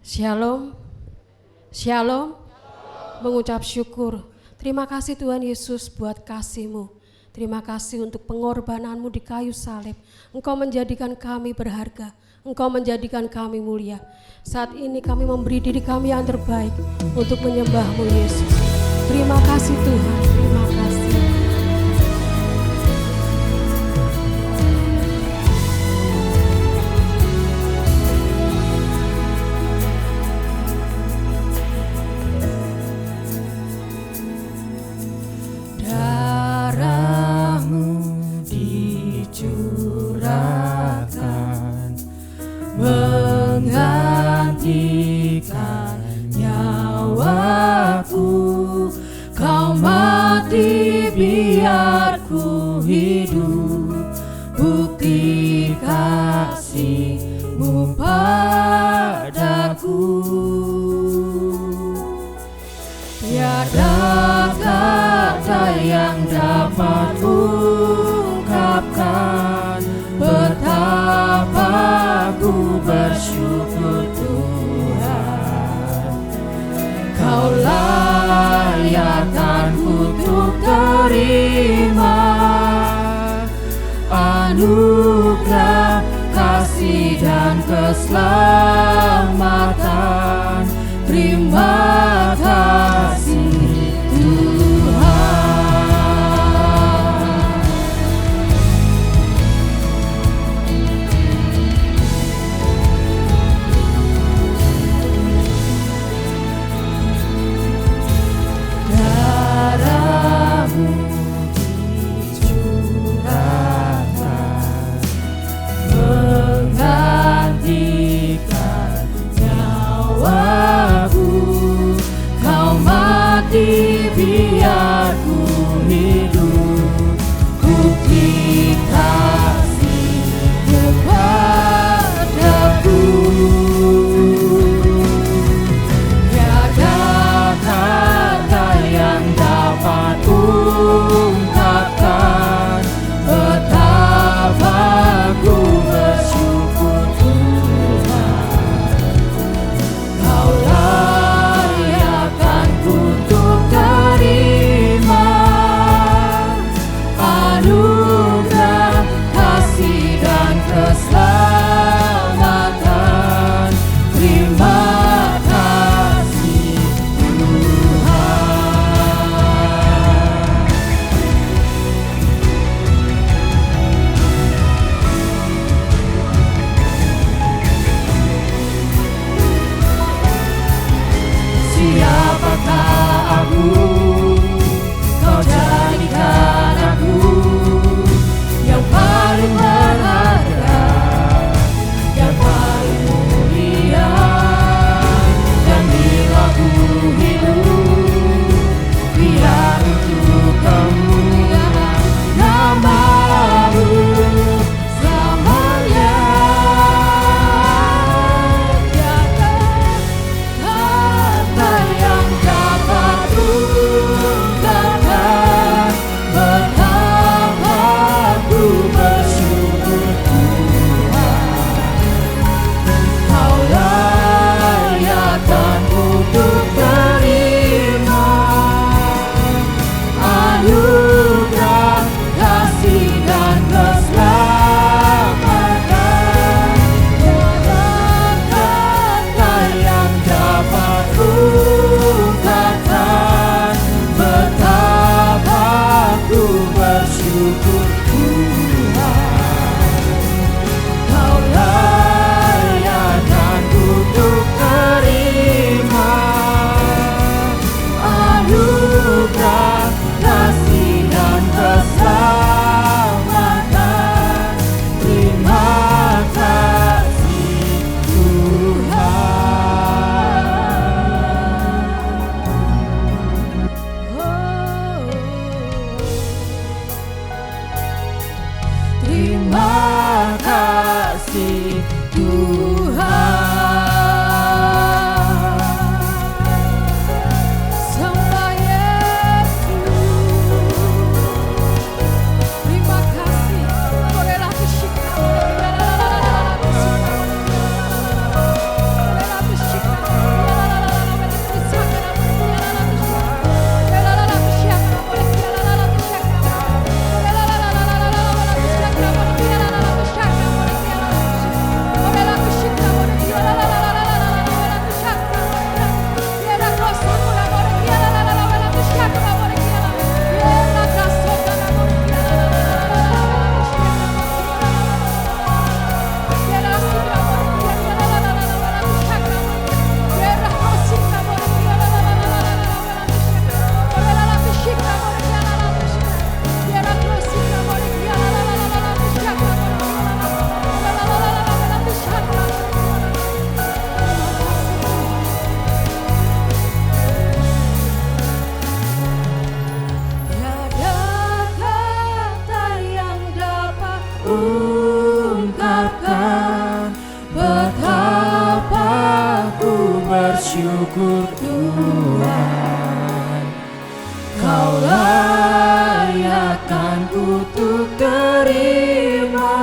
Shalom, shalom, mengucap syukur. Terima kasih Tuhan Yesus buat kasih-Mu. Terima kasih untuk pengorbananmu di kayu salib. Engkau menjadikan kami berharga. Engkau menjadikan kami mulia. Saat ini kami memberi diri kami yang terbaik untuk menyembah-Mu Yesus. Terima kasih Tuhan, terima kasih. Menggantikan nyawaku, kau mati biar ku hidup, bukti kasih-Mu padaku. Tiada kata yang dapat ungkapkan betapa ku bersyukur Tuhan. Kau layak dan untuk terima anugerah kasih dan keselamatan. Terima kasih menggantikan syukur Tuhan. Kau layak dan kutuk terima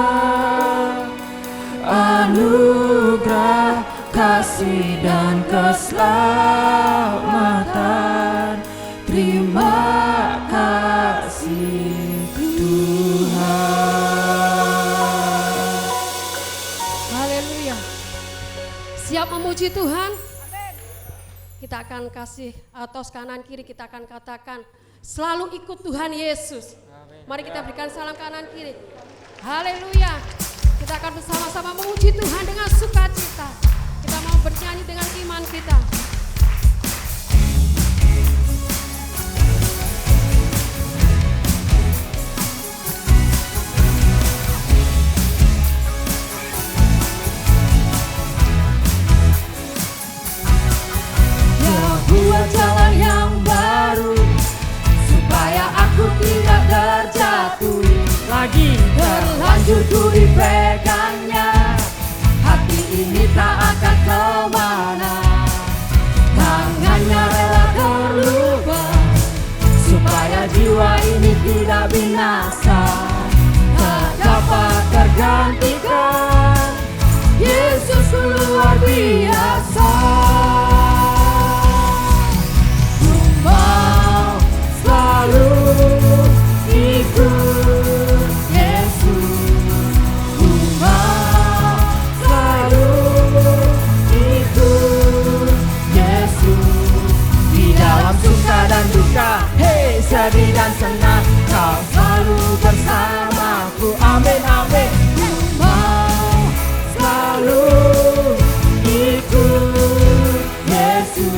anugerah, kasih dan keselamatan. Terima kasih Tuhan. Haleluya. Siap memuji Tuhan? Kita akan kasih tos kanan kiri, kita akan katakan selalu ikut Tuhan Yesus. Mari kita berikan salam kanan kiri. Haleluya. Kita akan bersama-sama memuji Tuhan dengan sukacita. Kita mau bernyanyi dengan iman kita. Buat jalan yang baru supaya aku tidak terjatuh lagi, terlanjur ku dipegangnya. Hati ini tak akan kemana, tangannya rela terluka supaya jiwa ini tidak binasa, tak dapat tergantikan. Yesus luar biasa. Selalu ikut Yesus, ku mau selalu ikut Yesus. Di dalam suka dan duka, hei sedih dan senang, Kau selalu bersamaku, amin amin. Ku mau selalu ikut Yesus.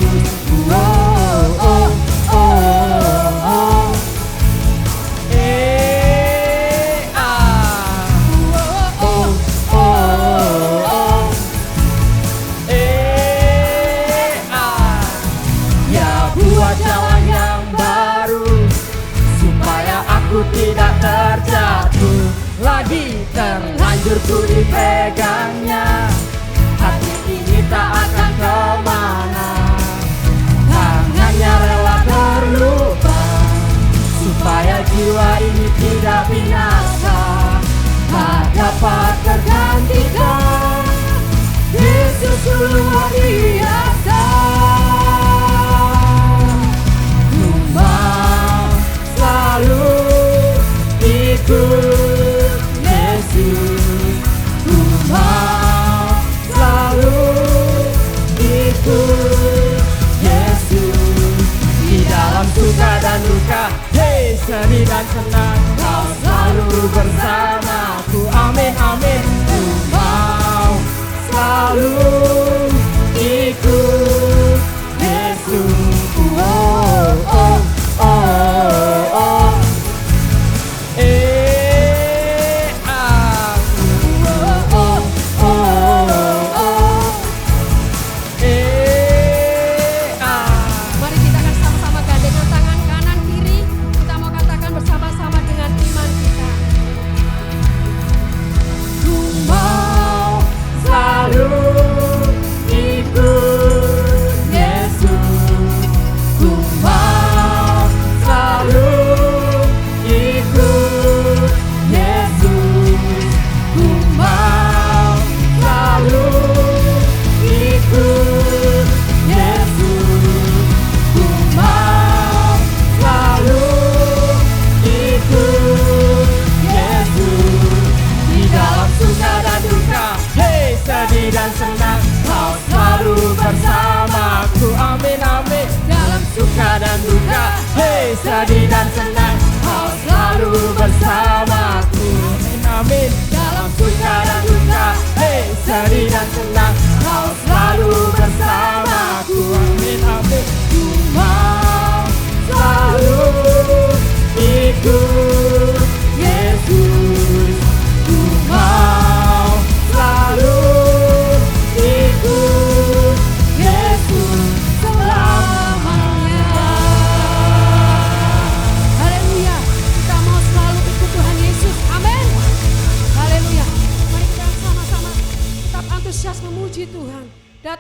Tidak terjatuh lagi, terlanjur ku dipegangnya. Hati ini tak akan kemana, tangannya rela terluka supaya jiwa ini tidak binasa, tak dapat tergantikan. Yesus luar biasa. Ku mau selalu ikut Yesus, ku mau selalu ikut Yesus. Di dalam suka dan duka, hei sedih dan senang, Kau selalu bersamaku, amin amin. Ku mau selalu ikut Yesus. Oh oh oh oh. Dan senang, Kau selalu bersamaku, amin amin. Dalam suka dan duka, hei sedih dan senang, Kau selalu bersamaku, amin amin. Dalam suka dan duka, hei sedih dan senang, Kau selalu bersamaku, amin amin. Ku mau selalu ikut Yesus, ku mau selalu ikut Yesus selamanya. Haleluya. Kita mau selalu ikut Tuhan Yesus. Amin. Haleluya. Mari kita sama-sama tetap antusias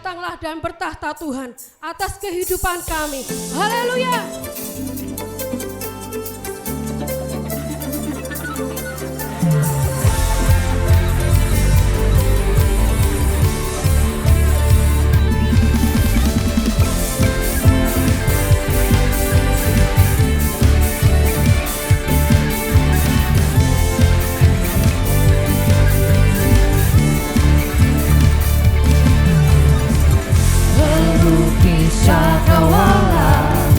datanglah dan bertahta Tuhan atas kehidupan kami. Haleluya. Kisah kawalan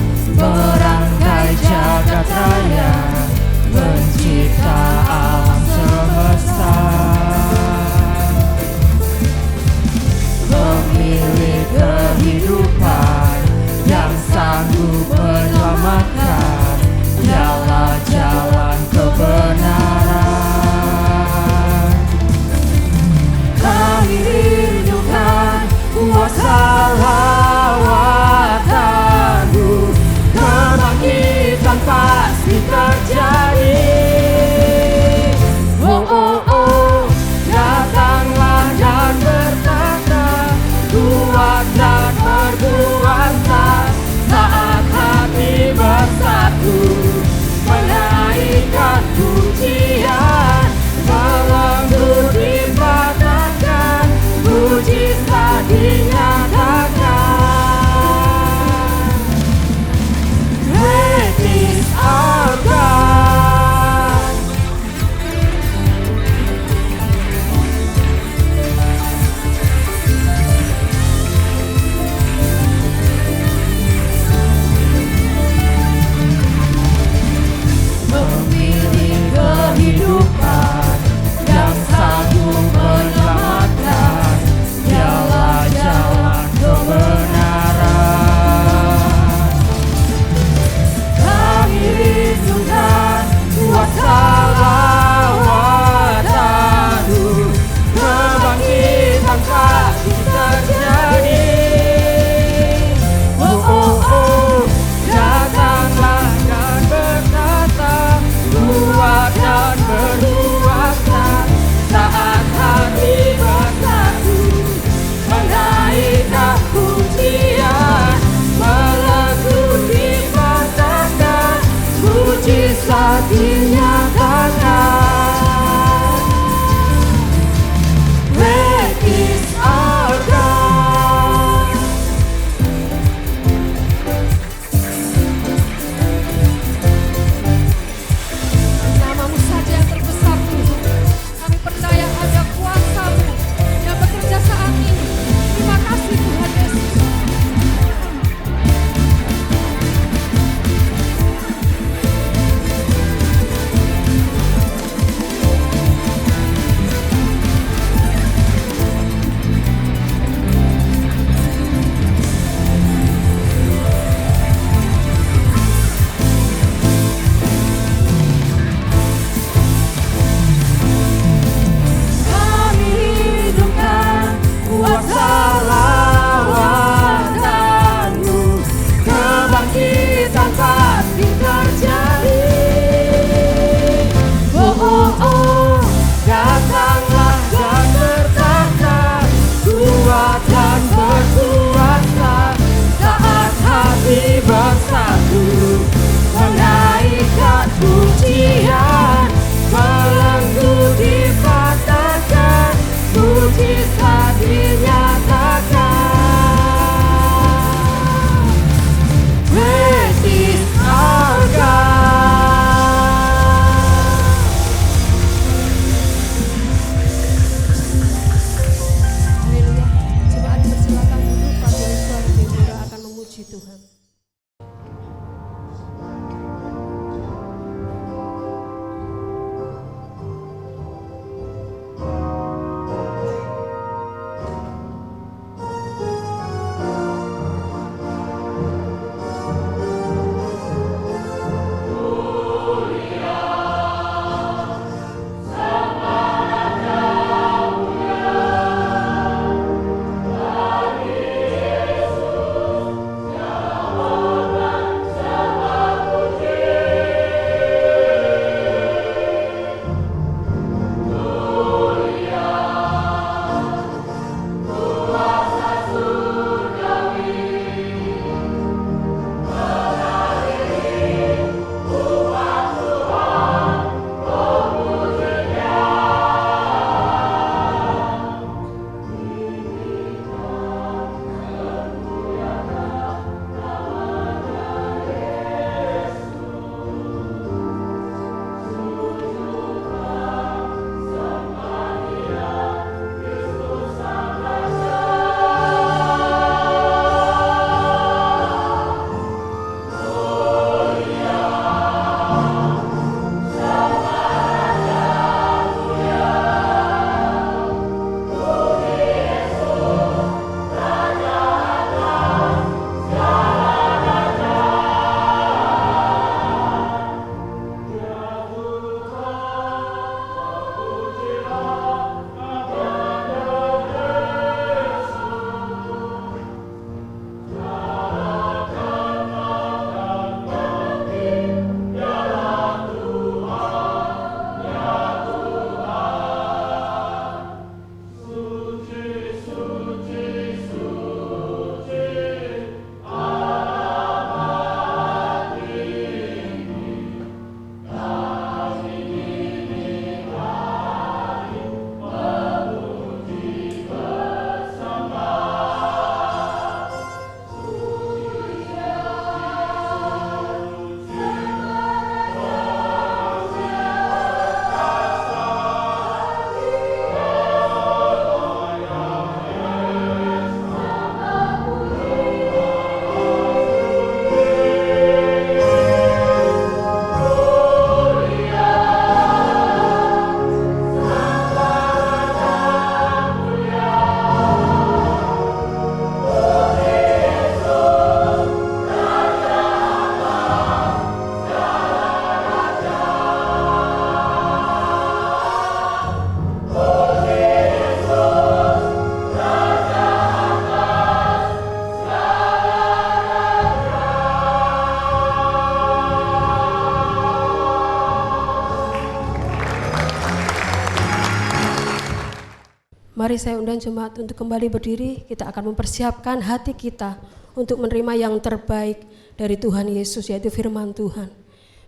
Mari saya undang jemaat untuk kembali berdiri. Kita akan mempersiapkan hati kita untuk menerima yang terbaik dari Tuhan Yesus, yaitu firman Tuhan.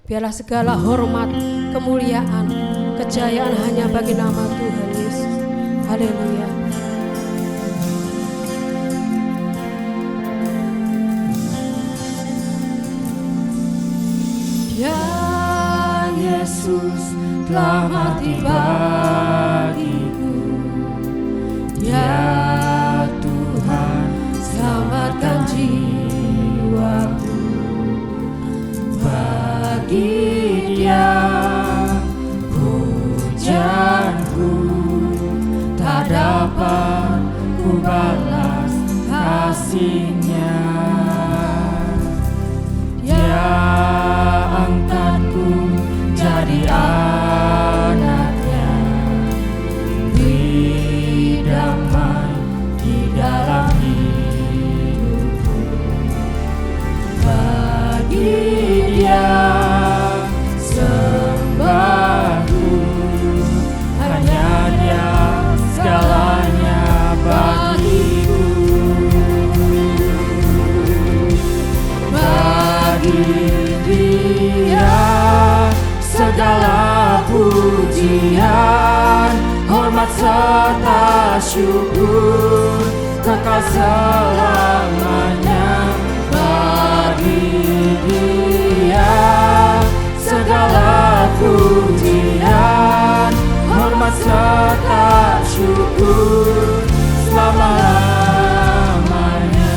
Biarlah segala hormat, kemuliaan, kejayaan hanya bagi nama Tuhan Yesus. Haleluya. Ya Yesus telah mati bagiku. Ya Tuhan, selamatkan jiwaku. Bagi Dia pujianku tak dapat ku balas kasih-Nya. Dia angkatku jadi anaknya, beri damai di dalam hidupku. Bagi Dia sembahku, hanya Dia segalanya bagiku. Bagi Dia segala pujian, hormat serta syukur kekal selamanya. Bagi Dia segala pujian, hormat serta syukur selama-lamanya.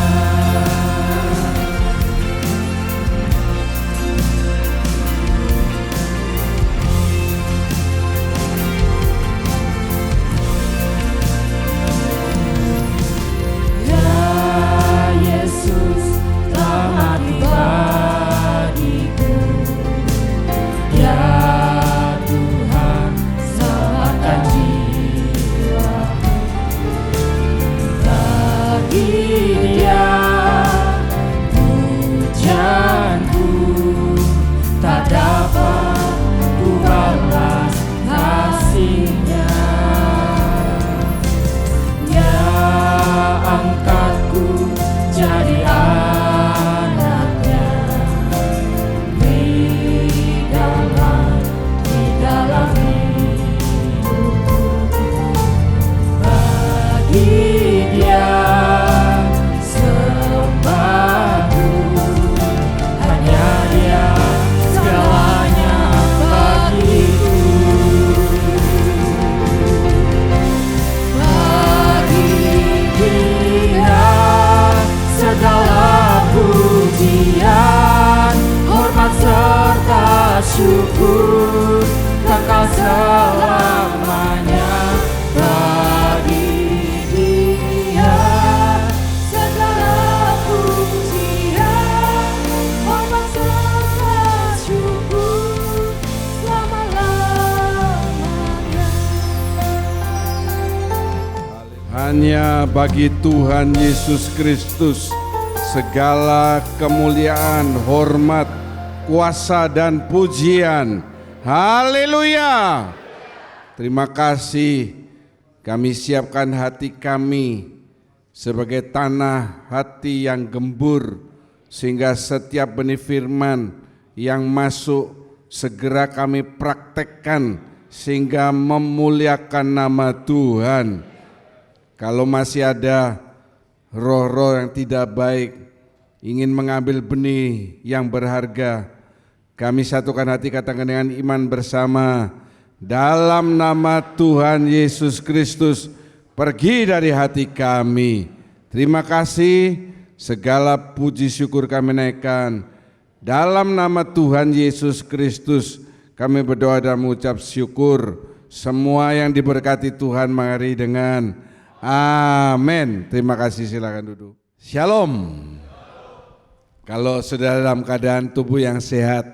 Yesus telah mati bagiku. Ya Tuhan, selamatkan jiwaku. Bagi Dia pujianku tak dapat ku balas kasih-Nya. Dia angkatku jadi anaknya, beri damai di dalam hidupku. Bagi Dia sembahku, hanya Dia segalanya bagiku. Bagi Dia segala pujian, hormat serta syukur kekal selamanya. Bagi Dia segala pujian, hormat serta syukur selama-lamanya. Hanya bagi Tuhan Yesus Kristus segala kemuliaan, hormat, kuasa dan pujian. Haleluya. Terima kasih, kami siapkan hati kami sebagai tanah hati yang gembur, sehingga setiap benih firman yang masuk segera kami praktekkan sehingga memuliakan nama Tuhan. Kalau masih ada roh-roh yang tidak baik ingin mengambil benih yang berharga, kami satukan hati, katakan dengan iman bersama, dalam nama Tuhan Yesus Kristus, pergi dari hati kami. Terima kasih, segala puji syukur kami naikkan. Dalam nama Tuhan Yesus Kristus kami berdoa dan mengucap syukur. Semua yang diberkati Tuhan mari dengan amin. Terima kasih, silakan duduk. Shalom. Kalau sudah dalam keadaan tubuh yang sehat,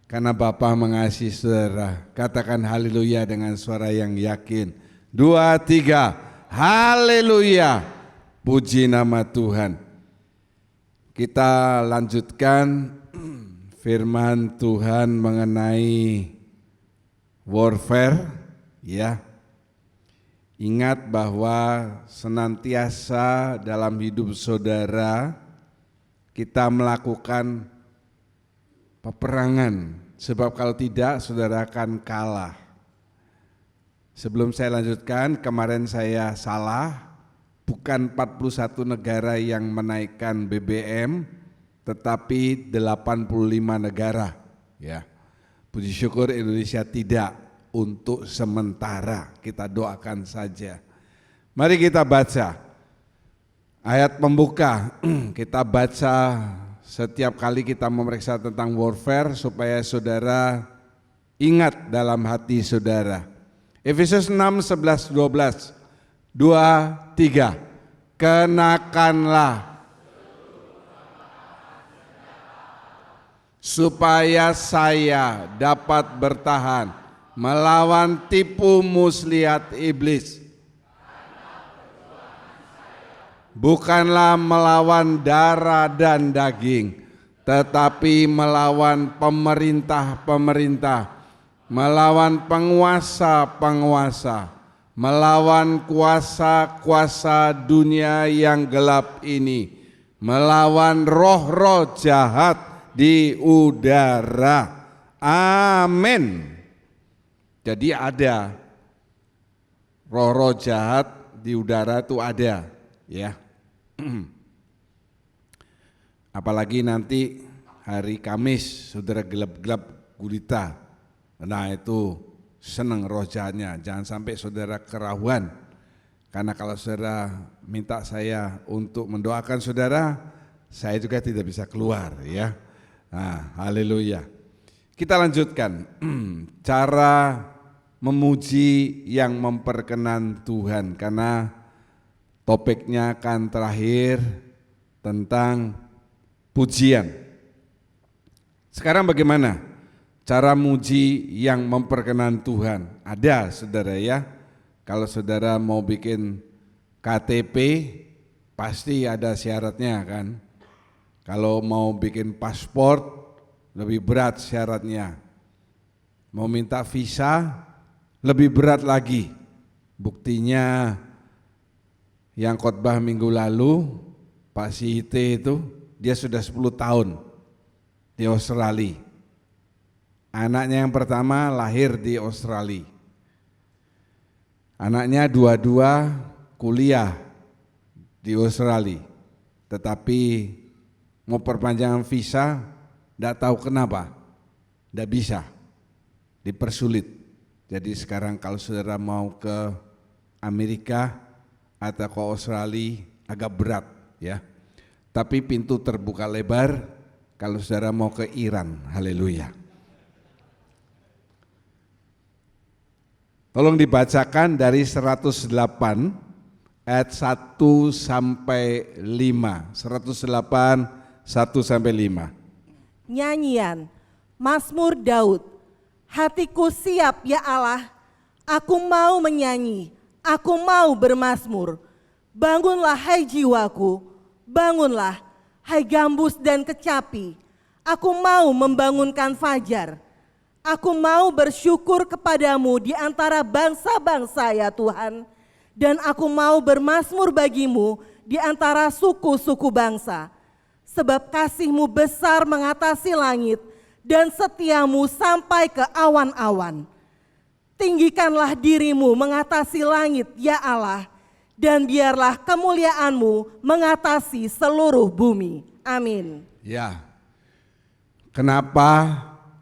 karena Bapa mengasihi saudara, katakan haleluya dengan suara yang yakin. 2, 3, haleluya, puji nama Tuhan. Kita lanjutkan firman Tuhan mengenai warfare, ya. Ingat bahwa senantiasa dalam hidup saudara kita melakukan peperangan, sebab kalau tidak saudara akan kalah. Sebelum saya lanjutkan, kemarin saya salah, bukan 41 negara yang menaikkan BBM, tetapi 85 negara. Ya, puji syukur Indonesia tidak. Untuk sementara kita doakan saja. Mari kita baca ayat pembuka. Kita baca setiap kali kita memeriksa tentang warfare supaya saudara ingat dalam hati saudara. Efesus 6, 11, 12 2, 3. Kenakanlah supaya saya dapat bertahan melawan tipu muslihat iblis. Bukanlah melawan darah dan daging, tetapi melawan pemerintah-pemerintah, melawan penguasa-penguasa, melawan kuasa-kuasa dunia yang gelap ini, melawan roh-roh jahat di udara. Amin. Jadi ada roh-roh jahat di udara itu ada, ya. Apalagi nanti hari Kamis, saudara gelap-gelap gulita. Nah itu senang roh jahatnya, jangan sampai saudara kerahuan. Karena kalau saudara minta saya untuk mendoakan saudara, saya juga tidak bisa keluar, ya. Nah, haleluya. Kita lanjutkan, cara memuji yang memperkenan Tuhan, karena topiknya akan terakhir tentang pujian. Sekarang bagaimana cara muji yang memperkenan Tuhan? Ada saudara ya, kalau saudara mau bikin KTP pasti ada syaratnya kan. Kalau mau bikin paspor lebih berat syaratnya. Mau minta visa lebih berat lagi. Buktinya yang khotbah minggu lalu Pak Sihite itu dia sudah 10 tahun di Australia. Anaknya yang pertama lahir di Australia. Anaknya dua-dua kuliah di Australia. Tetapi mau perpanjangan visa, tidak tahu kenapa, tidak bisa, dipersulit. Jadi sekarang kalau saudara mau ke Amerika atau ke Australia agak berat ya. Tapi pintu terbuka lebar kalau saudara mau ke Iran, haleluya. Tolong dibacakan dari 108 ayat 1 sampai 5. 108 1 sampai 5. Nyanyian Mazmur Daud. Hatiku siap ya Allah, aku mau menyanyi, aku mau bermazmur. Bangunlah hai jiwaku, bangunlah hai gambus dan kecapi. Aku mau membangunkan fajar. Aku mau bersyukur kepadamu di antara bangsa-bangsa ya Tuhan. Dan aku mau bermazmur bagimu di antara suku-suku bangsa. Sebab kasih-Mu besar mengatasi langit dan setiamu sampai ke awan-awan. Tinggikanlah dirimu mengatasi langit ya Allah, dan biarlah kemuliaan-Mu mengatasi seluruh bumi. Amin. Ya, kenapa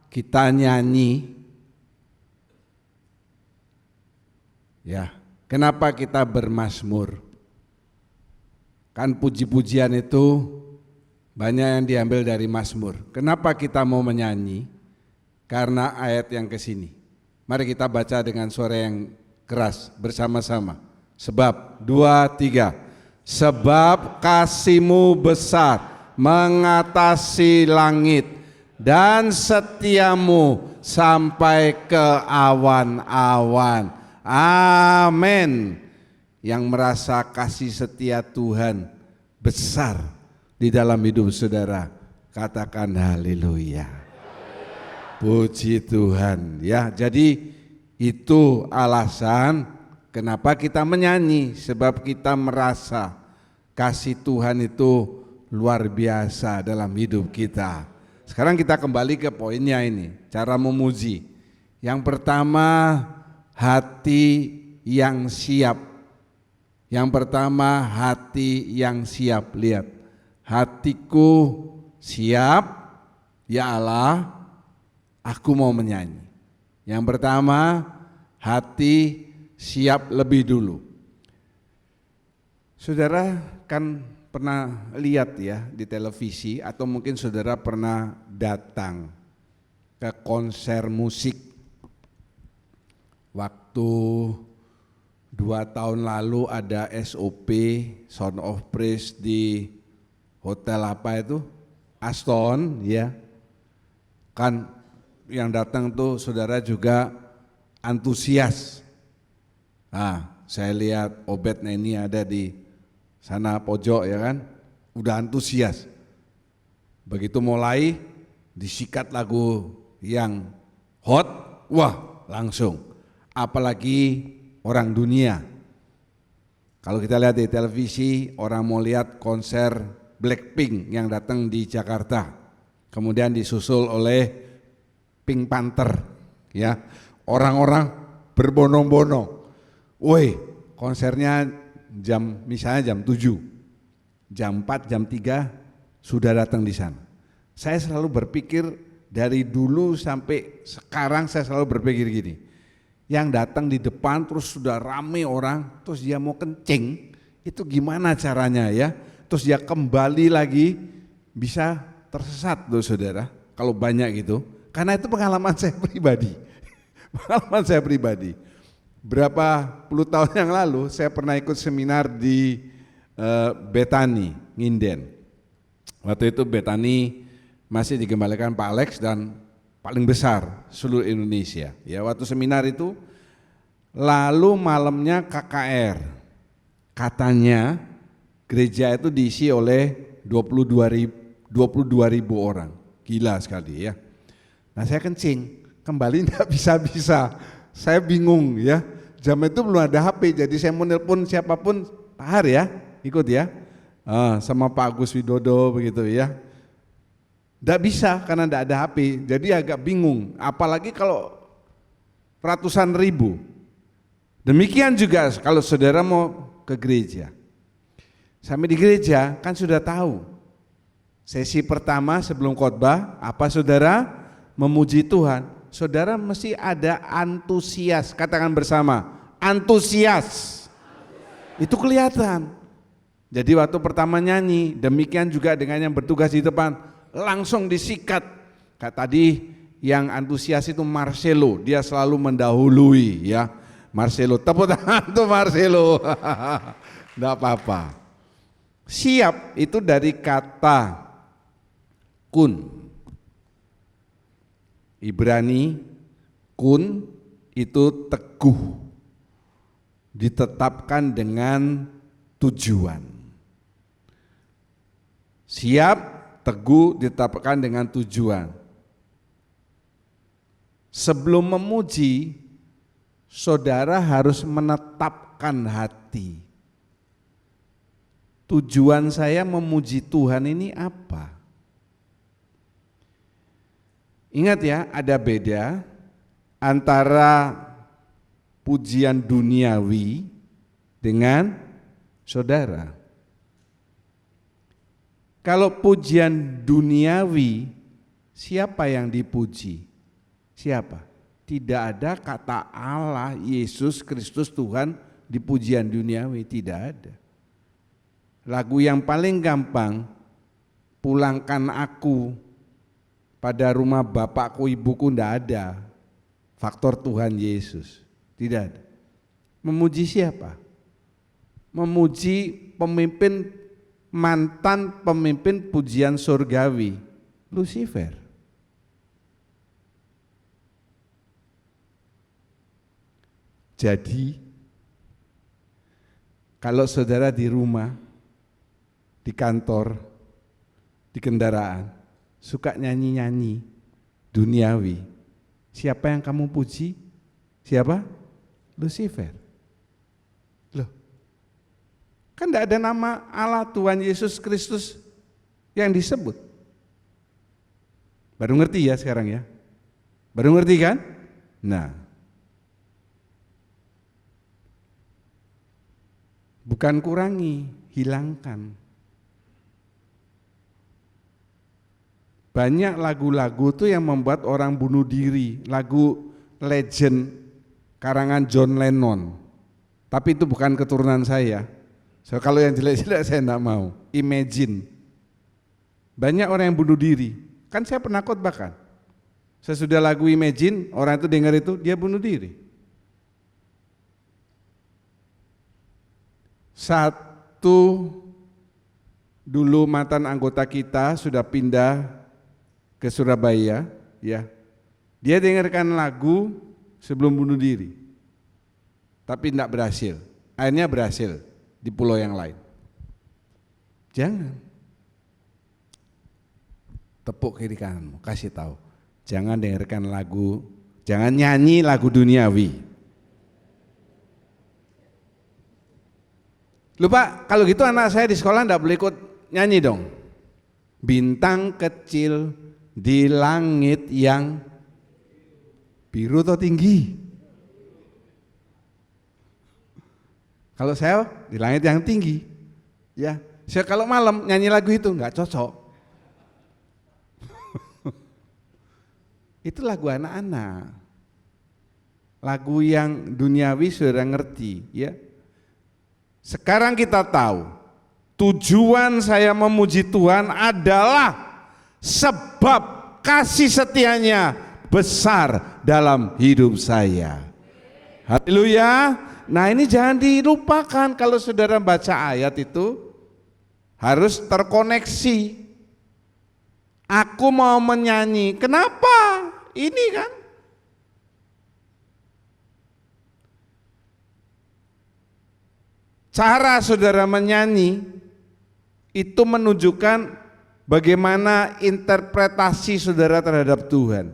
kita nyanyi? Ya, kenapa kita bermazmur? Kan puji-pujian itu banyak yang diambil dari Mazmur. Kenapa kita mau menyanyi? Karena ayat yang ke sini. Mari kita baca dengan suara yang keras bersama-sama. Sebab 2, 3. Sebab kasih-Mu besar mengatasi langit dan setia-Mu sampai ke awan-awan. Amin. Yang merasa kasih setia Tuhan besar di dalam hidup saudara, katakan haleluya. Puji Tuhan ya. Jadi itu alasan Kenapa kita menyanyi? Sebab kita merasa kasih Tuhan itu luar biasa dalam hidup kita. Sekarang kita kembali ke poinnya ini, cara memuji. Yang pertama, hati yang siap. Yang pertama, hati yang siap. Lihat, hatiku siap, ya Allah, aku mau menyanyi. Yang pertama, hati siap lebih dulu. Saudara kan pernah lihat ya di televisi, atau mungkin saudara pernah datang ke konser musik. Waktu 2 tahun lalu ada SOP, Sound of Praise di hotel apa itu? Aston ya. Kan yang datang tuh saudara juga antusias. Nah, saya lihat Obed Neni ada di sana pojok ya kan, udah antusias. Begitu mulai disikat lagu yang hot, wah langsung. Apalagi orang dunia. Kalau kita lihat di televisi, orang mau lihat konser Blackpink yang datang di Jakarta. Kemudian disusul oleh Pink Panther ya. Orang-orang berbondong-bondong. Woi, konsernya misalnya jam 7, jam 4, jam 3 sudah datang di sana. Saya selalu berpikir dari dulu sampai sekarang, saya selalu berpikir gini, yang datang di depan terus sudah rame orang, terus dia mau kencing, itu gimana caranya ya? Terus dia kembali lagi, bisa tersesat loh saudara, kalau banyak gitu. Karena itu pengalaman saya pribadi, pengalaman saya pribadi. Berapa puluh tahun yang lalu saya pernah ikut seminar di Bethany, Nginden. Waktu itu Bethany masih digembalakan Pak Alex dan paling besar seluruh Indonesia. Ya, waktu seminar itu lalu malamnya KKR. Katanya gereja itu diisi oleh 22.000 orang. Gila sekali ya. Nah, saya kencing, kembali enggak bisa-bisa. Saya bingung ya. Jam itu belum ada HP, jadi saya mau nelpon siapapun, Pak Har ya, ikut ya, sama Pak Agus Widodo begitu ya. Nggak bisa karena nggak ada HP, jadi agak bingung. Apalagi kalau ratusan ribu. Demikian juga kalau saudara mau ke gereja. Sampai di gereja kan sudah tahu. Sesi pertama sebelum khotbah apa saudara? Memuji Tuhan. Saudara mesti ada antusias, katakan bersama, antusias. Itu kelihatan. Jadi waktu pertama nyanyi, demikian juga dengan yang bertugas di depan, langsung disikat. Kayak tadi yang antusias itu Marcelo, dia selalu mendahului ya. Marcelo, tepuk tangan tuh Marcelo. Enggak apa-apa. Siap itu dari kata kun. Ibrani kun itu teguh, ditetapkan dengan tujuan. Siap, teguh, ditetapkan dengan tujuan. Sebelum memuji, saudara harus menetapkan hati. Tujuan saya memuji Tuhan ini apa? Ingat ya, ada beda antara pujian duniawi dengan saudara. Kalau pujian duniawi, siapa yang dipuji? Siapa? Tidak ada kata Allah, Yesus Kristus Tuhan di pujian duniawi, tidak ada. Lagu yang paling gampang, pulangkan aku pada rumah bapakku ibuku, tidak ada faktor Tuhan Yesus, tidak ada. Memuji siapa? Memuji pemimpin, mantan pemimpin pujian surgawi, Lucifer. Jadi kalau saudara di rumah, di kantor, di kendaraan suka nyanyi-nyanyi duniawi, siapa yang kamu puji? Siapa? Lucifer. Kan tidak ada nama Allah Tuhan Yesus Kristus yang disebut. Baru ngerti ya sekarang ya? Baru ngerti kan? Nah, bukan kurangi, hilangkan. Banyak lagu-lagu tuh yang membuat orang bunuh diri, lagu legend karangan John Lennon. Tapi itu bukan keturunan saya. So, kalau yang jelek-jelek saya enggak mau. Imagine. Banyak orang yang bunuh diri. Kan saya pernah khotbah kan. Sesudah lagu Imagine, orang itu dengar itu, dia bunuh diri. Satu dulu mantan anggota kita sudah pindah ke Surabaya, ya. Dia dengarkan lagu sebelum bunuh diri. Tapi tidak berhasil. Akhirnya berhasil di pulau yang lain. Jangan. Tepuk kiri kananmu, kasih tahu. Jangan dengarkan lagu, jangan nyanyi lagu duniawi. Lupa, kalau gitu anak saya di sekolah enggak boleh ikut nyanyi dong. Bintang kecil di langit yang biru atau tinggi? Kalau saya di langit yang tinggi, ya. Saya kalau malam nyanyi lagu itu enggak cocok. Itu lagu anak-anak. Lagu yang duniawi sudah ngerti, ya. Sekarang kita tahu tujuan saya memuji Tuhan adalah sebab kasih setianya besar dalam hidup saya. Haleluya. Nah, ini jangan dilupakan kalau saudara baca ayat itu harus terkoneksi. Aku mau menyanyi. Kenapa? Ini kan. Cara saudara menyanyi itu menunjukkan bagaimana interpretasi saudara terhadap Tuhan.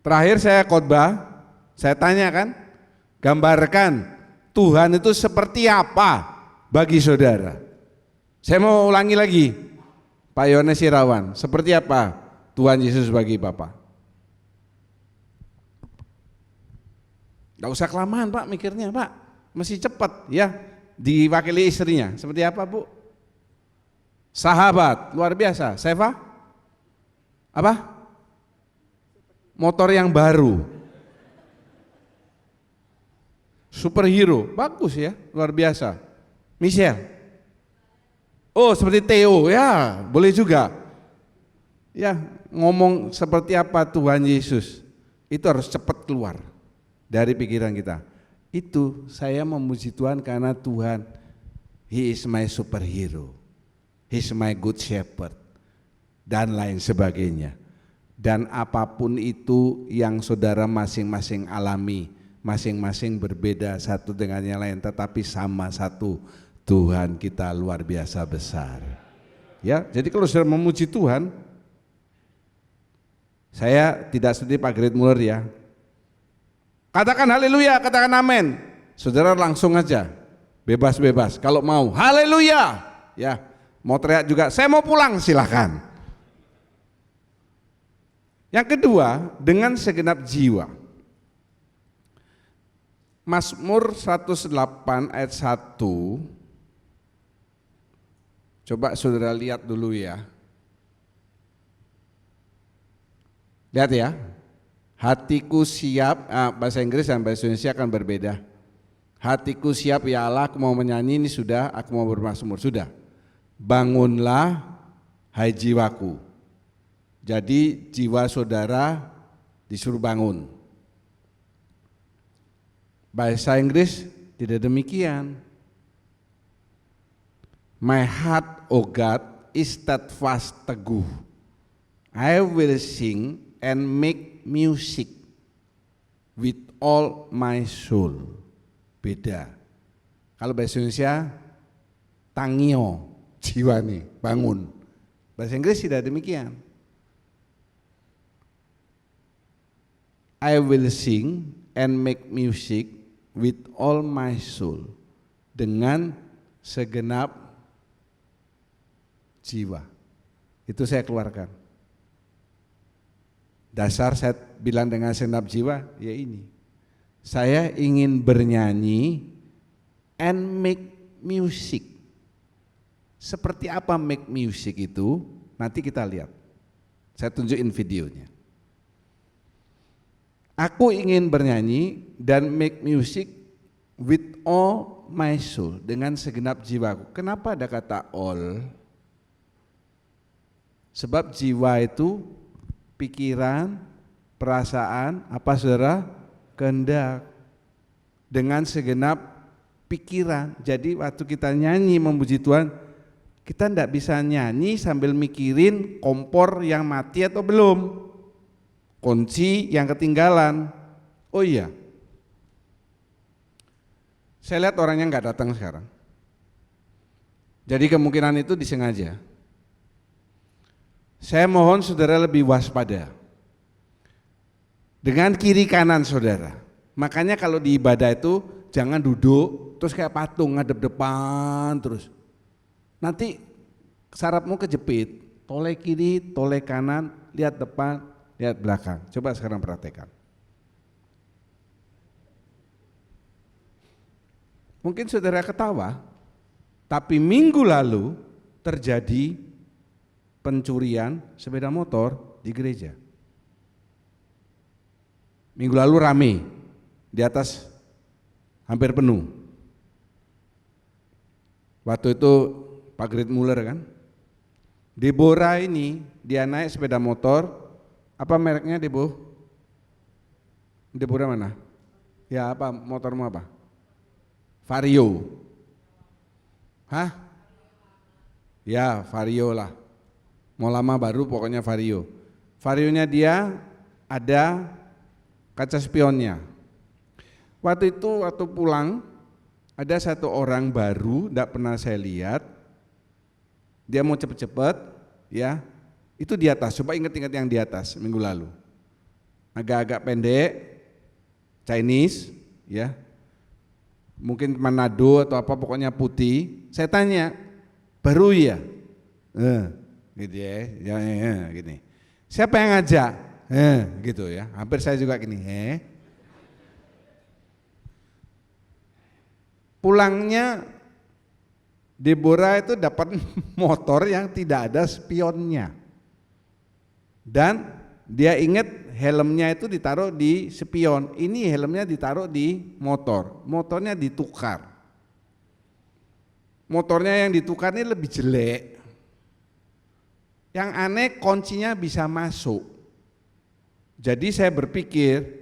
Terakhir saya khotbah, saya tanya kan, gambarkan Tuhan itu seperti apa bagi saudara. Saya mau ulangi lagi, Pak Yohanes Irawan, seperti apa Tuhan Yesus bagi Bapak? Gak usah kelamaan Pak mikirnya Pak, mesti cepat ya, diwakili istrinya. Seperti apa Bu? Sahabat, luar biasa. Seva? Apa? Motor yang baru. Superhero, bagus ya, luar biasa. Michelle? Oh seperti Theo, ya boleh juga. Ya, ngomong seperti apa Tuhan Yesus, itu harus cepat keluar dari pikiran kita. Itu saya memuji Tuhan karena Tuhan, He is my superhero, He is my good shepherd, dan lain sebagainya. Dan apapun itu yang saudara masing-masing alami, masing-masing berbeda satu dengan yang lain, tetapi sama satu, Tuhan kita luar biasa besar. Ya, jadi kalau saudara memuji Tuhan, saya tidak seperti Pak Great Muller ya. Katakan haleluya, katakan amin. Saudara langsung aja, bebas-bebas. Kalau mau haleluya, ya. Mau teriak juga, saya mau pulang, silahkan. Yang kedua, dengan segenap jiwa. Mazmur 108 ayat 1. Coba saudara lihat dulu ya. Lihat ya, hatiku siap, bahasa Inggris dan bahasa Indonesia akan berbeda. Hatiku siap ya Allah, aku mau menyanyi, ini sudah, aku mau bermazmur, sudah. Bangunlah hai jiwaku. Jadi jiwa saudara disuruh bangun. Bahasa Inggris tidak demikian. My heart, O God, is steadfast, teguh. I will sing and make music with all my soul. Beda. Kalau bahasa Indonesia, tangio, jiwa nih, bangun. Bahasa Inggris tidak demikian. I will sing and make music with all my soul. dengan segenap jiwa. Itu saya keluarkan. Dasar saya bilang dengan segenap jiwa, ya ini. Saya ingin bernyanyi and make music. Seperti apa make music itu? Nanti kita lihat. Saya tunjukin videonya. Aku ingin bernyanyi dan make music with all my soul, dengan segenap jiwaku. Kenapa ada kata all? Sebab jiwa itu pikiran, perasaan, apa saudara? Kehendak. Dengan segenap pikiran. Jadi waktu kita nyanyi memuji Tuhan, kita tidak bisa nyanyi sambil mikirin kompor yang mati atau belum, kunci yang ketinggalan. Oh iya, saya lihat orangnya nggak datang sekarang. Jadi kemungkinan itu disengaja. Saya mohon saudara lebih waspada dengan kiri kanan saudara. Makanya kalau di ibadah itu jangan duduk terus kayak patung ngadep depan terus. Nanti sarafmu kejepit, toleh kiri, toleh kanan, lihat depan, lihat belakang. Coba sekarang perhatikan. Mungkin saudara ketawa, tapi minggu lalu terjadi pencurian sepeda motor di gereja. Minggu lalu rame, di atas hampir penuh. Waktu itu Pak Grit Muller kan, Deborah ini dia naik sepeda motor, apa mereknya Deborah mana? Ya apa, motormu apa? Vario. Hah? Ya Vario lah, mau lama baru pokoknya Vario. Varionya dia ada kaca spionnya. Waktu itu waktu pulang ada satu orang baru, tidak pernah saya lihat. Dia mau cepet-cepet, ya, itu di atas. Coba ingat-ingat yang di atas minggu lalu. Agak-agak pendek, Chinese, ya, mungkin Manado atau apa, pokoknya putih. Saya tanya, baru ya, gitu ya, gini. Siapa yang ngajak? Gitu ya. Hampir saya juga gini. Pulangnya Deborah itu dapat motor yang tidak ada spionnya, dan dia ingat helmnya itu ditaruh di spion, ini helmnya ditaruh di motor, motornya ditukar. Motornya yang ditukar ini lebih jelek, yang aneh kuncinya bisa masuk. Jadi saya berpikir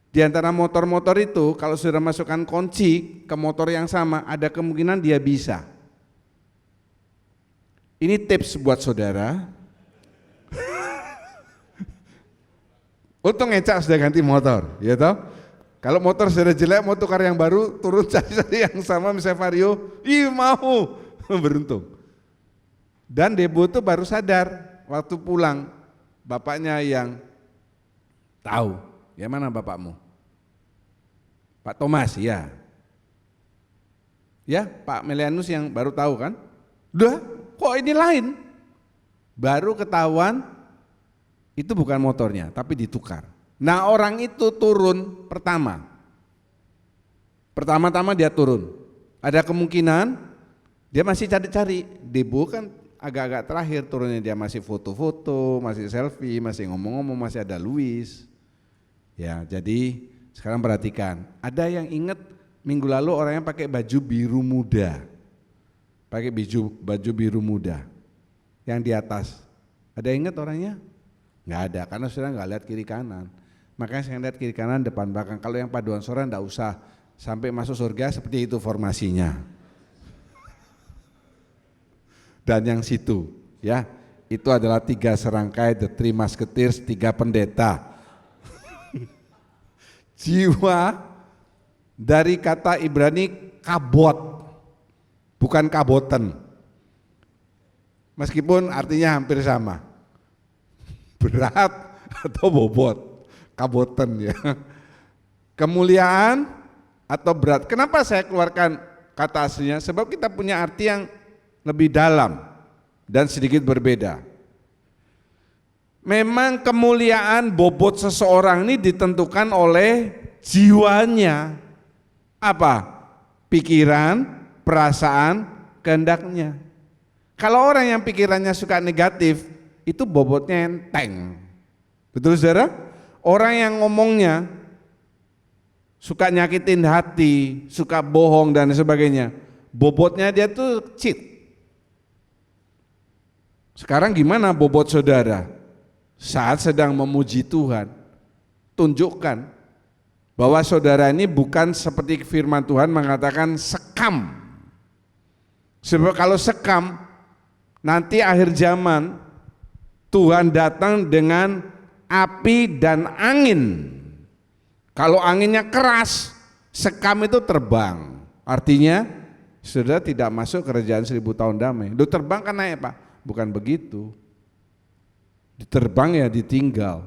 di antara motor-motor itu kalau sudah masukkan kunci ke motor yang sama, ada kemungkinan dia bisa. Ini tips buat saudara. Untung ngecak sudah ganti motor, ya toh. Kalau motor sudah jelek mau tukar yang baru, turun cari yang sama misalnya Vario, mau beruntung. Dan Debo tuh baru sadar waktu pulang, bapaknya yang tahu. Ya mana bapakmu? Pak Thomas, ya. Ya, Pak Melianus yang baru tahu kan? Udah, kok ini lain? Baru ketahuan itu bukan motornya, tapi ditukar. Nah orang itu turun pertama-tama dia turun. Ada kemungkinan dia masih cari-cari. Debo kan agak-agak terakhir turunnya, dia masih foto-foto, masih selfie, masih ngomong-ngomong, masih ada Luis. Ya, jadi sekarang perhatikan. Ada yang ingat minggu lalu orangnya pakai baju biru muda. Pakai baju biru muda. Yang di atas. Ada yang ingat orangnya? Enggak ada, karena sudah enggak lihat kiri kanan. Makanya saya lihat kiri kanan, depan belakang. Kalau yang paduan suara enggak usah, sampai masuk surga seperti itu formasinya. Dan yang situ, ya, itu adalah 3 serangkai, the 3 musketeers, 3 pendeta. Jiwa dari kata Ibrani kabot, bukan kaboten. Meskipun artinya hampir sama, berat atau bobot, kaboten ya. Kemuliaan atau berat. Kenapa saya keluarkan kata aslinya, sebab kita punya arti yang lebih dalam dan sedikit berbeda. Memang kemuliaan bobot seseorang ini ditentukan oleh jiwanya. Apa? Pikiran, perasaan, kehendaknya. Kalau orang yang pikirannya suka negatif, itu bobotnya enteng. Betul saudara? Orang yang ngomongnya suka nyakitin hati, suka bohong dan sebagainya, bobotnya dia tuh cheat. Sekarang gimana bobot saudara? Saat sedang memuji Tuhan, tunjukkan bahwa saudara ini bukan seperti firman Tuhan mengatakan sekam. Sebab kalau sekam, nanti akhir zaman Tuhan datang dengan api dan angin. Kalau anginnya keras, sekam itu terbang. Artinya saudara tidak masuk kerajaan 1000 tahun damai. Lu terbang kan naik Pak? Bukan begitu. Diterbang ya ditinggal.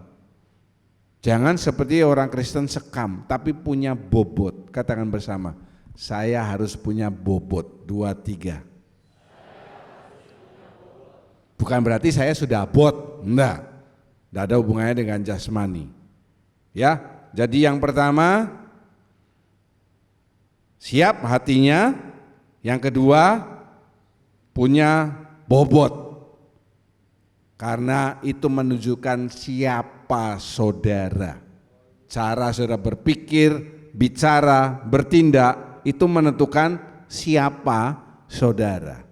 Jangan seperti orang Kristen sekam, tapi punya bobot. Katakan bersama, saya harus punya bobot. 2, 3. Bukan berarti saya sudah bot, enggak ada hubungannya dengan jasmani. Ya, jadi yang pertama siap hatinya, yang kedua punya bobot. Karena itu menunjukkan siapa saudara. Cara saudara berpikir, bicara, bertindak itu menentukan siapa saudara.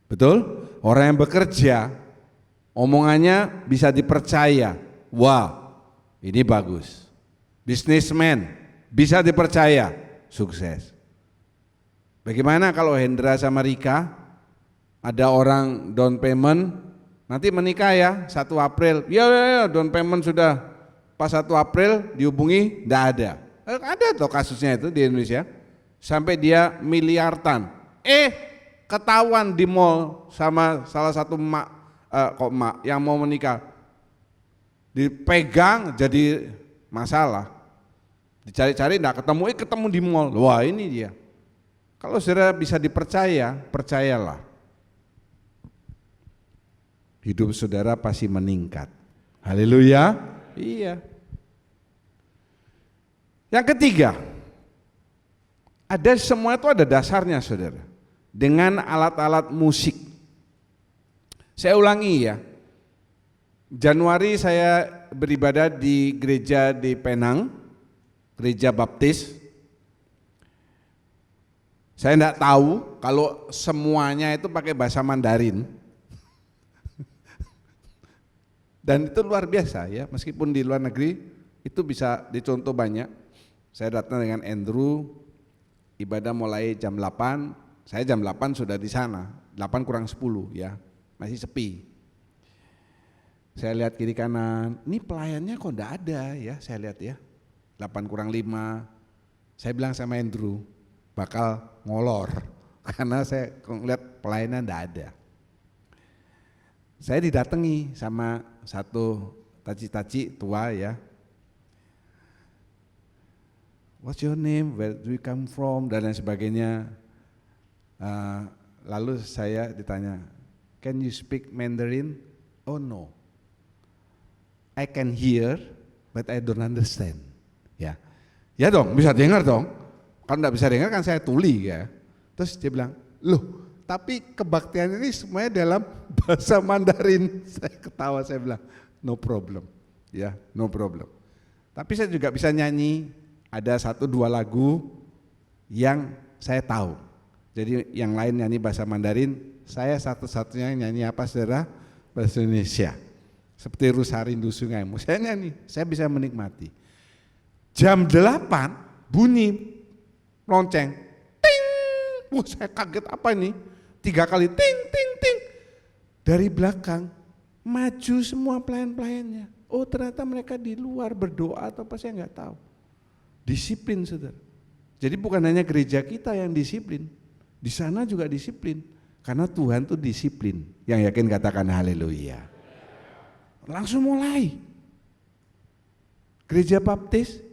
Betul? Orang yang bekerja, omongannya bisa dipercaya. Wah, ini bagus. Businessman, bisa dipercaya, sukses. Bagaimana kalau Hendra sama Rika, ada orang down payment, nanti menikah ya 1 April, ya down payment sudah pas 1 April dihubungi, enggak ada. Ada tuh kasusnya itu di Indonesia, sampai dia miliaran. Ketahuan di mall sama salah satu emak yang mau menikah, dipegang jadi masalah, dicari-cari enggak ketemu, ketemu di mall. Wah ini dia. Kalau saudara bisa dipercaya, percayalah, hidup saudara pasti meningkat. Haleluya. Iya. Yang ketiga, ada semua itu ada dasarnya saudara. Dengan alat-alat musik. Saya ulangi ya. Januari saya beribadah di gereja di Penang, gereja Baptis. Saya enggak tahu kalau semuanya itu pakai bahasa Mandarin. Dan itu luar biasa ya, meskipun di luar negeri itu bisa dicontoh banyak. Saya datang dengan Andrew, ibadah mulai jam 8. Saya jam 8 sudah di sana, 8 kurang 10 ya, masih sepi. Saya lihat kiri kanan, ini pelayannya kok enggak ada ya, saya lihat ya, 8 kurang 5. Saya bilang sama Andrew, bakal ngolor, karena saya lihat pelayanan enggak ada. Saya didatangi sama satu taci-taci tua ya. What's your name, where do you come from, dan lain sebagainya. Lalu saya ditanya, can you speak Mandarin? Oh no, I can hear but I don't understand. Ya, ya dong, bisa dengar dong. Kalau enggak bisa dengar kan saya tuli ya. Terus dia bilang, loh tapi kebaktian ini semuanya dalam bahasa Mandarin. Saya ketawa, saya bilang no problem, ya no problem. Tapi saya juga bisa nyanyi, ada 1-2 lagu yang saya tahu. Jadi yang lain nyanyi bahasa Mandarin, saya satu-satunya nyanyi apa saudara? Bahasa Indonesia. Seperti Rusarindu Sungaimu, saya nyanyi, saya bisa menikmati. Jam 8 bunyi lonceng, ting, wah saya kaget apa ini? 3 kali ting, ting, ting. Dari belakang maju semua pelayan-pelayannya. Oh ternyata mereka di luar berdoa atau apa saya nggak tahu. Disiplin saudara. Jadi bukan hanya gereja kita yang disiplin. Di sana juga disiplin, karena Tuhan tuh disiplin. Yang yakin katakan haleluya. Langsung mulai. Gereja Baptis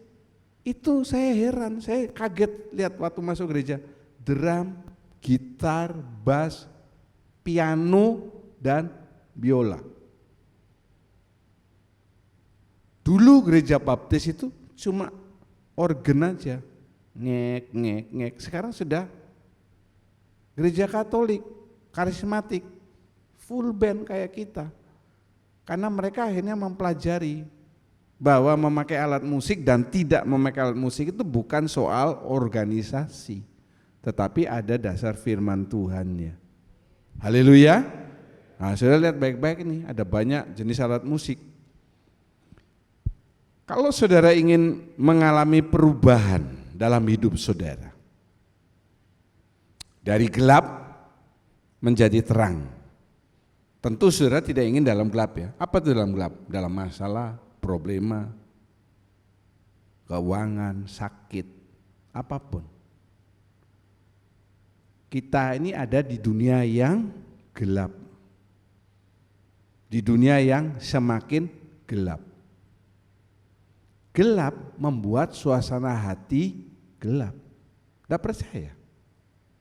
itu saya heran, saya kaget lihat waktu masuk gereja. drum, gitar, bass, piano, dan biola. Dulu gereja baptis itu cuma organ aja, ngek, ngek, ngek. Sekarang sudah gereja Katolik, karismatik, full band kayak kita. Karena mereka akhirnya mempelajari bahwa memakai alat musik dan tidak memakai alat musik itu bukan soal organisasi, tetapi ada dasar firman Tuhannya. Haleluya. Nah, sudah lihat baik-baik ini, ada banyak jenis alat musik. Kalau saudara ingin mengalami perubahan dalam hidup saudara, dari gelap menjadi terang, tentu saudara tidak ingin dalam gelap ya. Apa itu dalam gelap? Dalam masalah, problema, keuangan, sakit, apapun. Kita ini ada di dunia yang gelap, di dunia yang semakin gelap. Gelap membuat suasana hati gelap. Tidak percaya?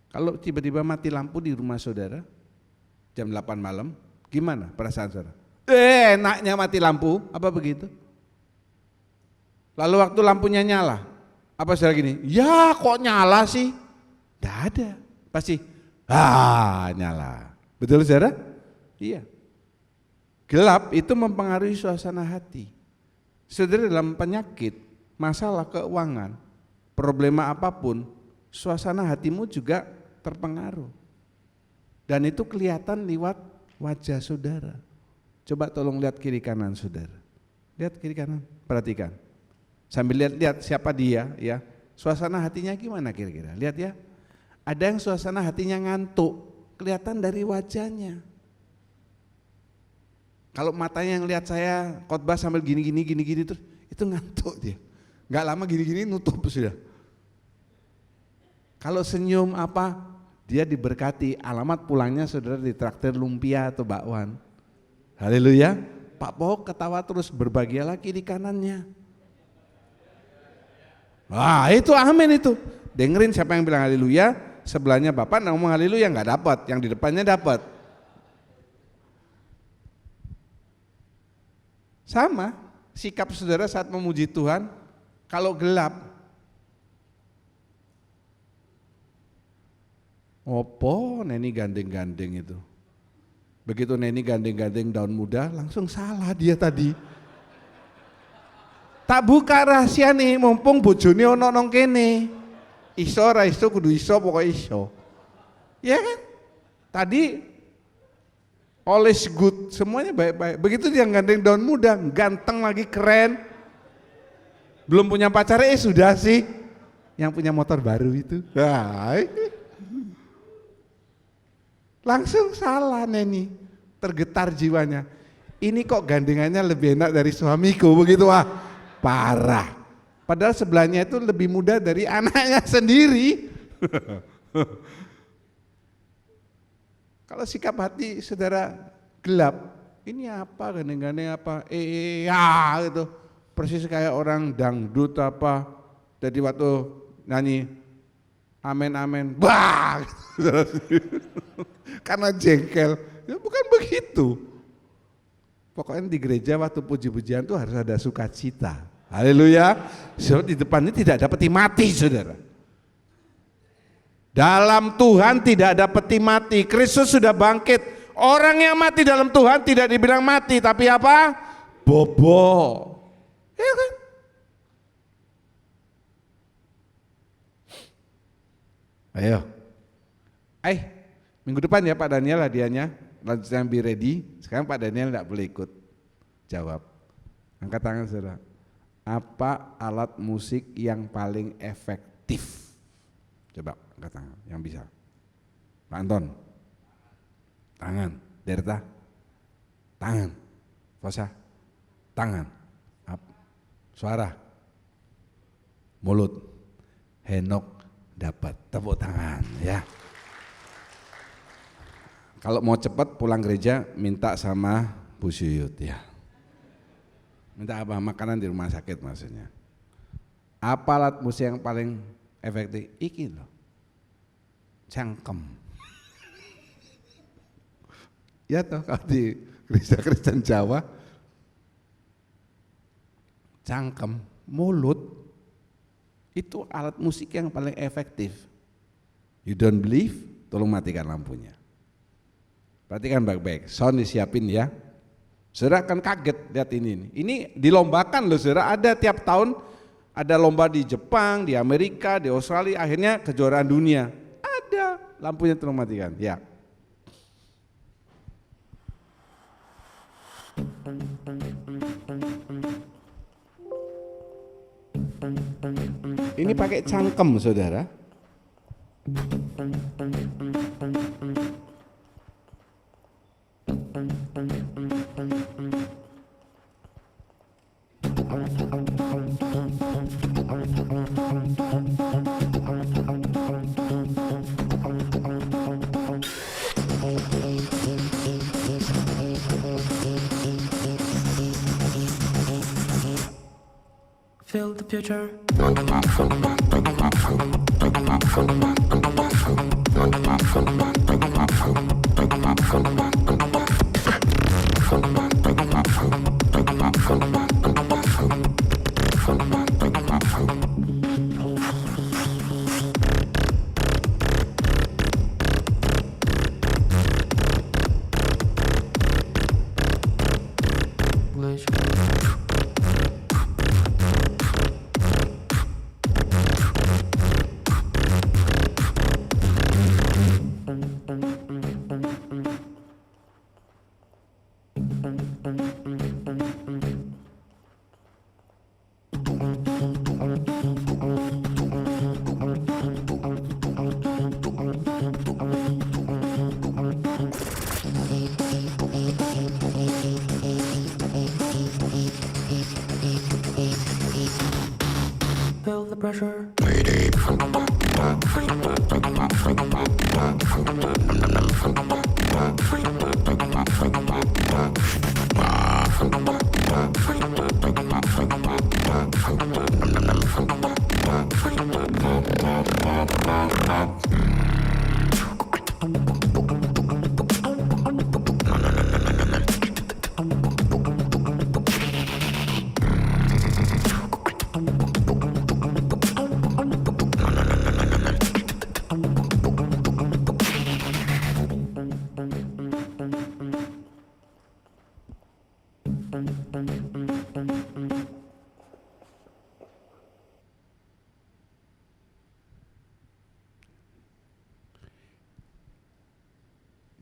Kalau tiba-tiba mati lampu di rumah saudara jam 8 malam, gimana perasaan saudara? Enaknya mati lampu, apa begitu? Lalu waktu lampunya nyala, apa saudara gini? Ya kok nyala sih? Tidak ada, pasti nyala. Betul saudara? Iya. Gelap itu mempengaruhi suasana hati. Saudara dalam penyakit, masalah keuangan, problema apapun, suasana hatimu juga terpengaruh. Dan itu kelihatan lewat wajah saudara. Coba tolong lihat kiri kanan saudara. Lihat kiri kanan, perhatikan. Sambil lihat siapa dia ya. Suasana hatinya gimana kira-kira? Lihat ya. Ada yang suasana hatinya ngantuk, kelihatan dari wajahnya. Kalau matanya yang lihat saya khotbah sambil gini-gini terus, itu ngantuk dia. Enggak lama gini-gini nutup sudah. Kalau senyum apa, dia diberkati, alamat pulangnya saudara di traktir lumpia atau bakwan. Haleluya. Pak Pok ketawa terus, berbahagialah kiri kanannya. Wah itu amin itu. Dengerin siapa yang bilang haleluya, sebelahnya Bapak ngomong haleluya enggak dapat, yang di depannya dapat. Sama sikap saudara saat memuji Tuhan, kalau gelap, opo Neni gandeng-gandeng itu. Begitu Neni gandeng-gandeng daun muda, langsung salah dia tadi. Tak buka rahasia nih, mumpung bojone ono nang kene. Iso ra iso kudu iso, pokoknya iso. Ya kan? Tadi all is good, semuanya baik-baik. Begitu dia gandeng daun muda, ganteng lagi, keren. Belum punya pacar, sudah sih. Yang punya motor baru itu. Langsung salah Neni, tergetar jiwanya. Ini kok gandengannya lebih enak dari suamiku, begitu parah. Padahal sebelahnya itu lebih muda dari anaknya sendiri. Kalau sikap hati saudara gelap, ini apa gandeng-gandeng apa, gitu, persis kayak orang dangdut apa, jadi waktu nyanyi amen amen, gitu. Karena jengkel, ya bukan begitu. Pokoknya di gereja waktu puji-pujian tuh harus ada sukacita, haleluya. So, di depannya tidak ada peti mati saudara. Dalam Tuhan tidak ada peti mati, Kristus sudah bangkit. Orang yang mati dalam Tuhan tidak dibilang mati, tapi apa? Bobo. Ya kan? Ayo. Minggu depan ya Pak Daniel hadiahnya, lanjutnya be ready. Sekarang Pak Daniel tidak boleh ikut. Jawab. Angkat tangan saudara. Apa alat musik yang paling efektif? Coba angkat tangan yang bisa. Pak Anton. Tangan. Derta. Tangan. Fosa. Tangan. Suara. Mulut. Henok dapat. Tepuk tangan ya. Kalau mau cepat pulang gereja minta sama Bu Suyut ya. Minta apa? Makanan di rumah sakit maksudnya. Apa alat musik yang paling efektif? Iki loh. cangkem. Ya toh kalau di Kristen Jawa, cangkem, mulut itu alat musik yang paling efektif. You don't believe? Tolong matikan lampunya. Perhatikan baik-baik, sound disiapin ya. Saudara akan kaget lihat ini. Ini dilombakan loh saudara, ada tiap tahun ada lomba di Jepang, di Amerika, di Australia, akhirnya kejuaraan dunia. Ada, lampunya tolong matikan. Ya. Ini pakai cangkem saudara. Feel the future. Feel the pressure.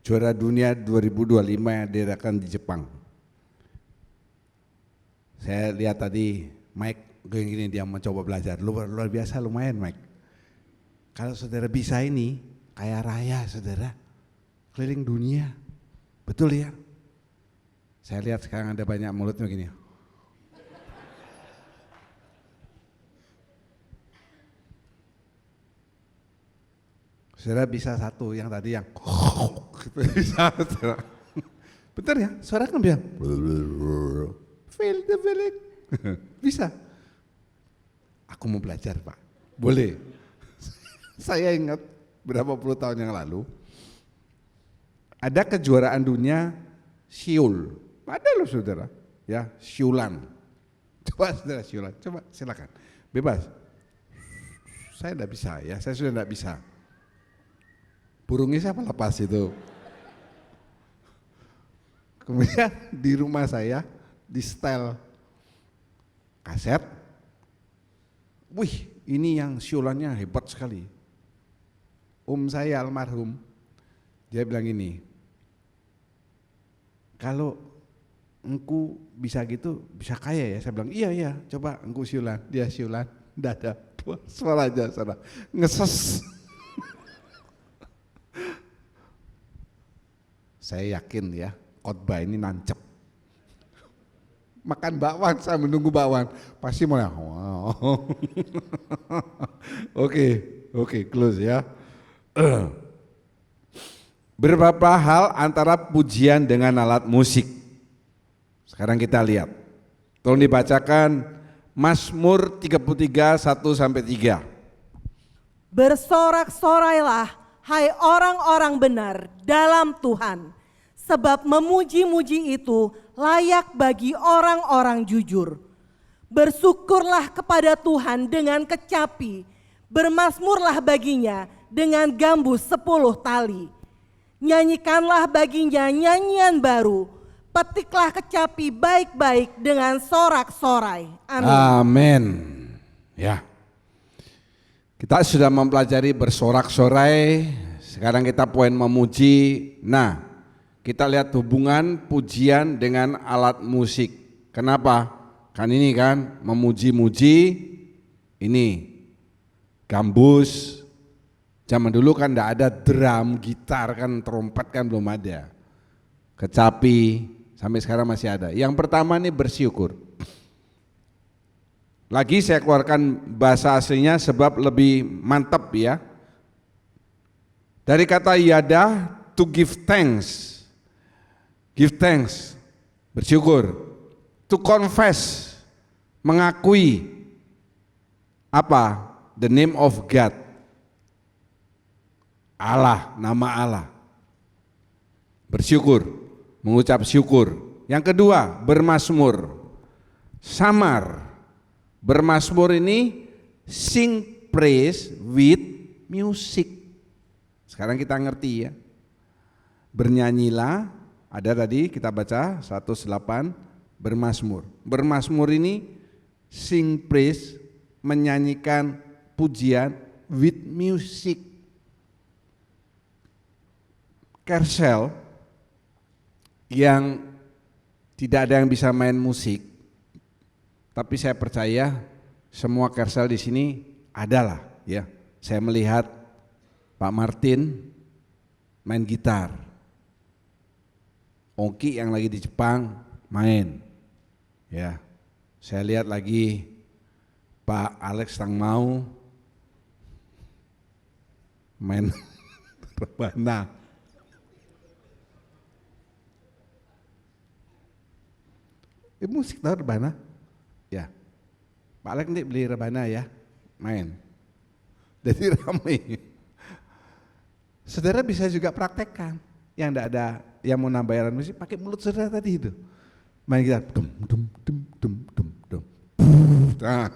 Juara dunia 2025 yang diadakan di Jepang. Saya lihat tadi Mike gini dia mencoba belajar, luar biasa lumayan Mike. Kalau saudara bisa ini, kaya raya saudara, keliling dunia, betul ya? Saya lihat sekarang ada banyak mulut begini. Saudara bisa satu, yang tadi yang bisa saudara. Betul ya, saudara kan bilang feel the feeling. Bisa. Aku mau belajar Pak, boleh. Saya ingat berapa puluh tahun yang lalu ada kejuaraan dunia Seoul, ada loh saudara, ya Siulan. Coba saudara Siulan, coba silakan, bebas. Saya enggak bisa ya, saya sudah enggak bisa. Burungnya siapa lepas itu. Kemudian di rumah saya di setel kaset. Wih, ini yang siulannya hebat sekali. Saya almarhum, dia bilang ini, kalau engku bisa gitu, bisa kaya ya. Saya bilang iya, coba engku siulan. Dia siulan, dada, suara aja, suara ngeses. Saya yakin ya, khotbah ini nancep. Makan bakwan, saya menunggu bakwan, pasti mulai. Wow. Oke, close ya. Beberapa hal antara pujian dengan alat musik. Sekarang kita lihat. Tolong dibacakan Mazmur 33 1-3. Bersorak-sorailah, hai orang-orang benar dalam Tuhan, sebab memuji-muji itu layak bagi orang-orang jujur. Bersyukurlah kepada Tuhan dengan kecapi, bermazmurlah baginya dengan gambus 10 tali. Nyanyikanlah baginya nyanyian baru, petiklah kecapi baik-baik dengan sorak-sorai. Amin. Amin. Ya. Kita sudah mempelajari bersorak-sorai, sekarang kita poin memuji. Nah, kita lihat hubungan pujian dengan alat musik. Kenapa? Kan ini kan memuji-muji, ini gambus. Zaman dulu kan enggak ada drum, gitar kan, trompet kan belum ada. Kecapi, sampai sekarang masih ada. Yang pertama nih bersyukur. Lagi saya keluarkan bahasa aslinya sebab lebih mantap ya. Dari kata yada, to give thanks. Give thanks, bersyukur. To confess, mengakui apa? The name of God. Allah, nama Allah. Bersyukur, mengucap syukur. Yang kedua, bermazmur. Samar. Bermazmur ini sing praise with music. Sekarang kita ngerti ya. Bernyanyilah, ada tadi kita baca 108 bermazmur. Bermazmur ini sing praise, menyanyikan pujian with music. Kersel yang tidak ada yang bisa main musik, tapi saya percaya semua kersel di sini adalah ya. Saya melihat Pak Martin main gitar, Ongki yang lagi di Jepang main, ya. Saya lihat lagi Pak Alex Tangmau main rebana. Musik tahu rebana? Ya. Pak Alex nanti beli rebana ya, main. Jadi ramai. Saudara bisa juga praktekkan. Yang enggak ada yang mau nambah alat musik, pakai mulut saudara tadi itu. Main gitar, dum dum dum dum dum dum. Nah.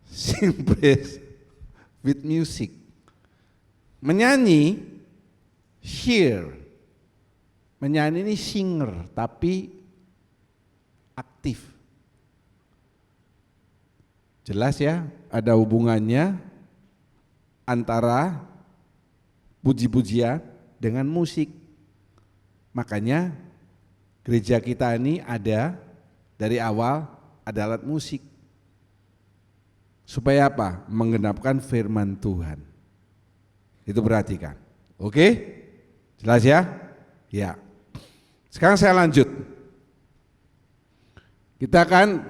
Sing praise with music. Menyanyi, hear. Menyanyi ini singer, tapi aktif. Jelas ya, ada hubungannya antara puji-pujian dengan musik. Makanya gereja kita ini ada dari awal ada alat musik. Supaya apa? Menggenapkan firman Tuhan. Itu perhatikan. Oke? Jelas ya? Ya. Sekarang saya lanjut. Kita kan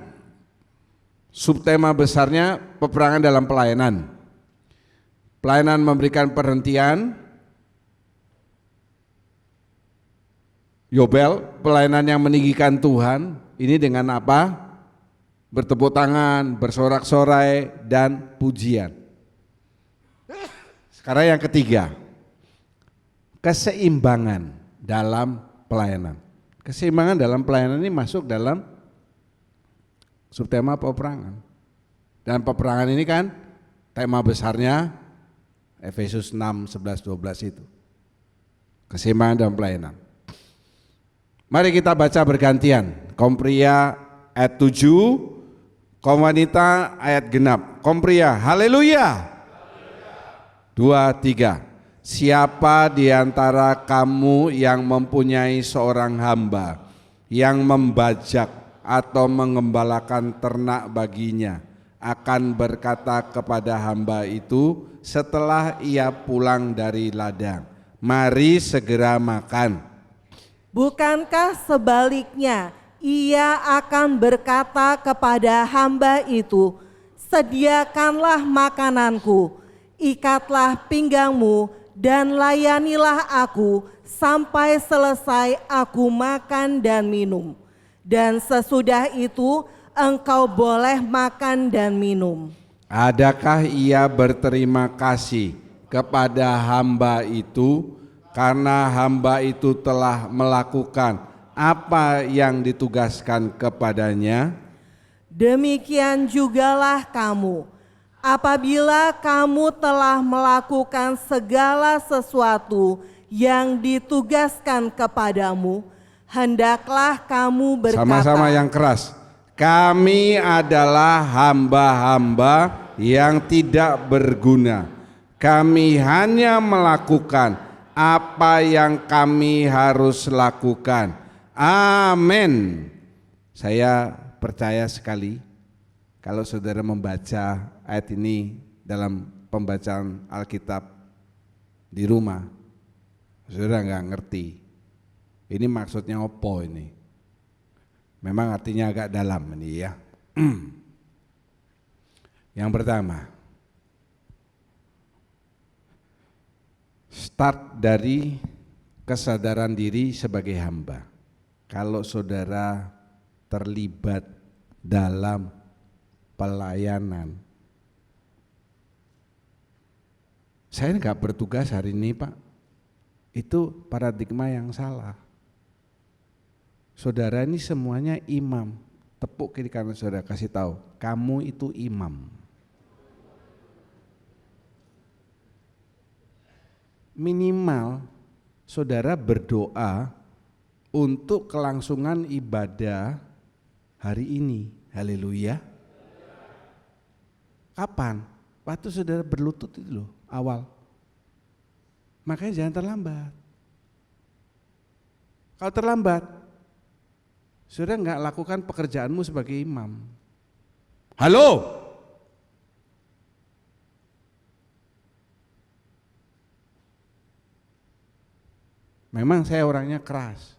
subtema besarnya peperangan dalam pelayanan. Pelayanan memberikan perhentian. Yobel, pelayanan yang meninggikan Tuhan. Ini dengan apa? Bertepuk tangan, bersorak-sorai, dan pujian. Sekarang yang ketiga, keseimbangan dalam pelayanan. Keseimbangan dalam pelayanan ini masuk dalam subtema peperangan. Dan peperangan ini kan tema besarnya Efesus 6, 11, 12 itu. Keseimbangan dalam pelayanan. Mari kita baca bergantian. Kaum pria ayat 7, kaum wanita ayat genap. Kaum pria, haleluya. 2, 3. Siapa di antara kamu yang mempunyai seorang hamba yang membajak atau mengembalakan ternak baginya, akan berkata kepada hamba itu setelah ia pulang dari ladang, mari segera makan. Bukankah sebaliknya ia akan berkata kepada hamba itu, sediakanlah makananku, ikatlah pinggangmu dan layanilah aku sampai selesai aku makan dan minum. Dan sesudah itu engkau boleh makan dan minum. Adakah ia berterima kasih kepada hamba itu, karena hamba itu telah melakukan apa yang ditugaskan kepadanya. Demikian jugalah kamu, apabila kamu telah melakukan segala sesuatu yang ditugaskan kepadamu, hendaklah kamu berkata, Sama-sama yang keras. Kami adalah hamba-hamba yang tidak berguna. Kami hanya melakukan apa yang kami harus lakukan. Amin. Saya percaya sekali kalau saudara membaca ayat ini dalam pembacaan Alkitab di rumah, saudara nggak ngerti ini maksudnya apa ini. Memang artinya agak dalam ini ya. Yang pertama, start dari kesadaran diri sebagai hamba. Kalau saudara terlibat dalam pelayanan, saya enggak bertugas hari ini Pak, itu paradigma yang salah. Saudara ini semuanya imam. Tepuk kiri kanan saudara, kasih tahu, kamu itu imam. Minimal saudara berdoa untuk kelangsungan ibadah hari ini. Haleluya. Kapan? Waktu saudara berlutut itu loh, awal. Makanya jangan terlambat. Kalau terlambat, saudara nggak lakukan pekerjaanmu sebagai imam. Halo? Memang saya orangnya keras.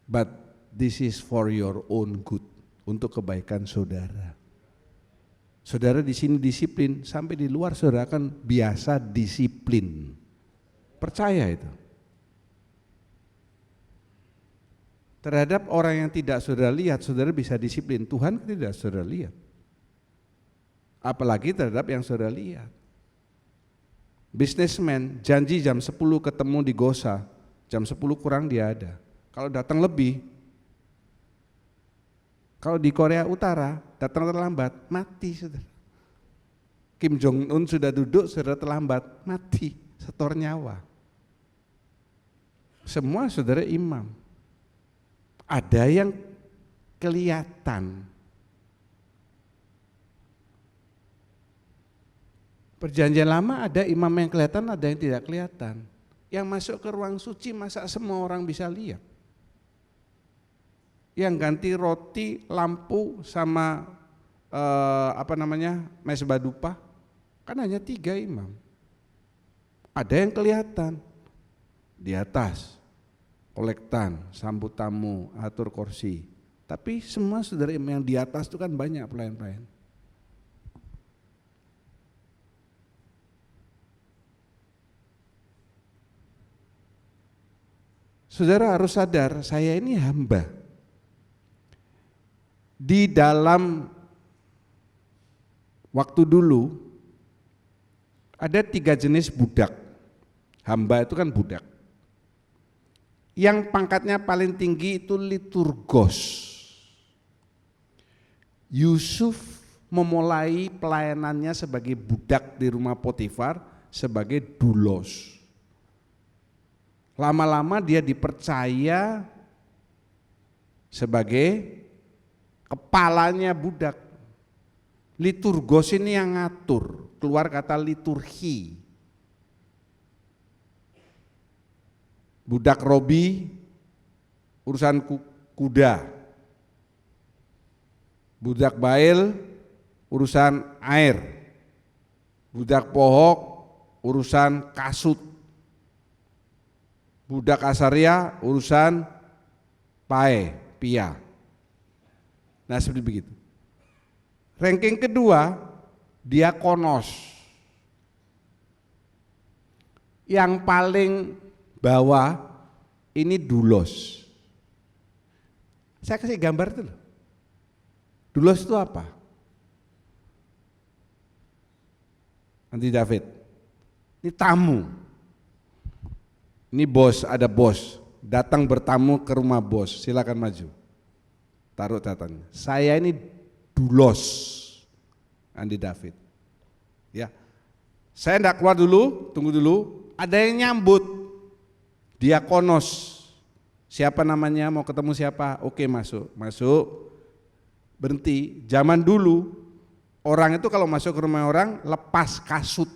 But this is for your own good, untuk kebaikan saudara. Saudara di sini disiplin, sampai di luar saudara akan biasa disiplin. Percaya itu. Terhadap orang yang tidak saudara lihat, saudara bisa disiplin. Tuhan tidak saudara lihat. Apalagi terhadap yang saudara lihat. Businessman janji jam 10 ketemu di Gosa, jam 10 kurang dia ada. Kalau datang lebih, kalau di Korea Utara datang terlambat, mati saudara. Kim Jong Un sudah duduk, saudara terlambat, mati, setor nyawa. Semua saudara imam. Ada yang kelihatan. Perjanjian lama ada imam yang kelihatan, ada yang tidak kelihatan. Yang masuk ke ruang suci masa semua orang bisa lihat. Yang ganti roti, lampu sama mesbah dupa, kan hanya 3 imam. Ada yang kelihatan di atas, kolektan, sambut tamu, atur kursi. Tapi semua saudara yang di atas itu kan banyak pelayan-pelayan. Saudara harus sadar, saya ini hamba. Di dalam waktu dulu ada 3 jenis budak. Hamba itu kan budak. Yang pangkatnya paling tinggi itu liturgos. Yusuf memulai pelayanannya sebagai budak di rumah Potifar sebagai dulos. Lama-lama dia dipercaya sebagai kepalanya budak. Liturgos ini yang ngatur, keluar kata liturgi. Budak Robi urusan kuda. Budak Bail urusan air. Budak Pohok urusan kasut. Budak Asaria urusan pia. Nah seperti begitu. Ranking kedua diakonos. Yang paling bawah ini dulos. Saya kasih gambar itu loh. Dulos itu apa? Anti David. Ini tamu. Ini bos, ada bos. Datang bertamu ke rumah bos, silakan maju. Taruh datanya. Saya ini dulos, Andi David. Ya, saya enggak keluar dulu, tunggu dulu. Ada yang nyambut, diakonos. Siapa namanya? Mau ketemu siapa? Oke, masuk. Berhenti. Zaman dulu orang itu kalau masuk ke rumah orang lepas kasut,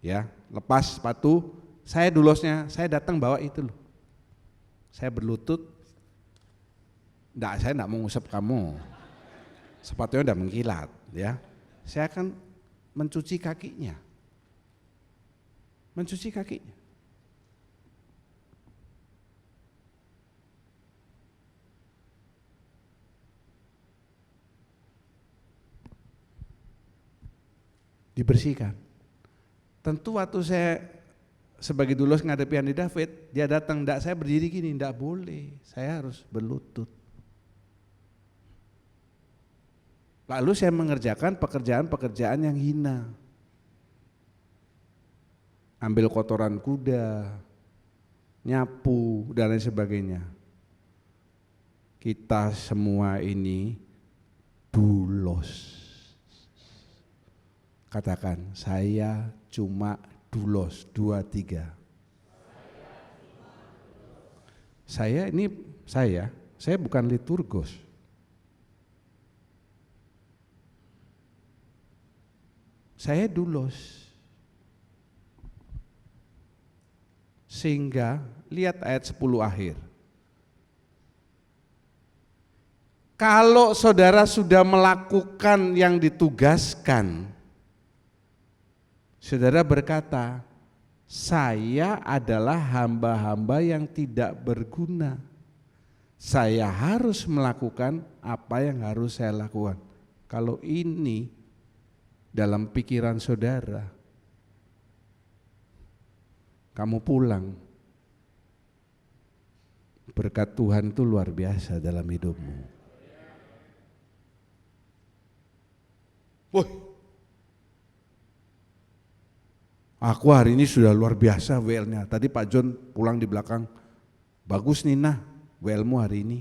ya, lepas sepatu. Saya dulosnya, saya datang bawa itu loh. Saya berlutut. Saya enggak mau ngusap kamu. Sepatunya udah mengkilat, ya. Saya akan mencuci kakinya. Mencuci kakinya. Dibersihkan. Tentu waktu saya sebagai dulos ngadepi Andi David, dia datang, enggak, saya berdiri gini, enggak boleh, saya harus berlutut. Lalu saya mengerjakan pekerjaan-pekerjaan yang hina. Ambil kotoran kuda, nyapu, dan lain sebagainya. Kita semua ini dulos. Katakan, saya cuma dulos, 2, 3. Saya bukan liturgos. Saya dulos. Sehingga lihat ayat 10 akhir. Kalau saudara sudah melakukan yang ditugaskan, saudara berkata, saya adalah hamba-hamba yang tidak berguna. Saya harus melakukan apa yang harus saya lakukan. Kalau ini dalam pikiran saudara, kamu pulang, berkat Tuhan itu luar biasa dalam hidupmu. Woi, aku hari ini sudah luar biasa WL-nya. Tadi Pak John pulang di belakang, bagus nih nah WL-mu hari ini.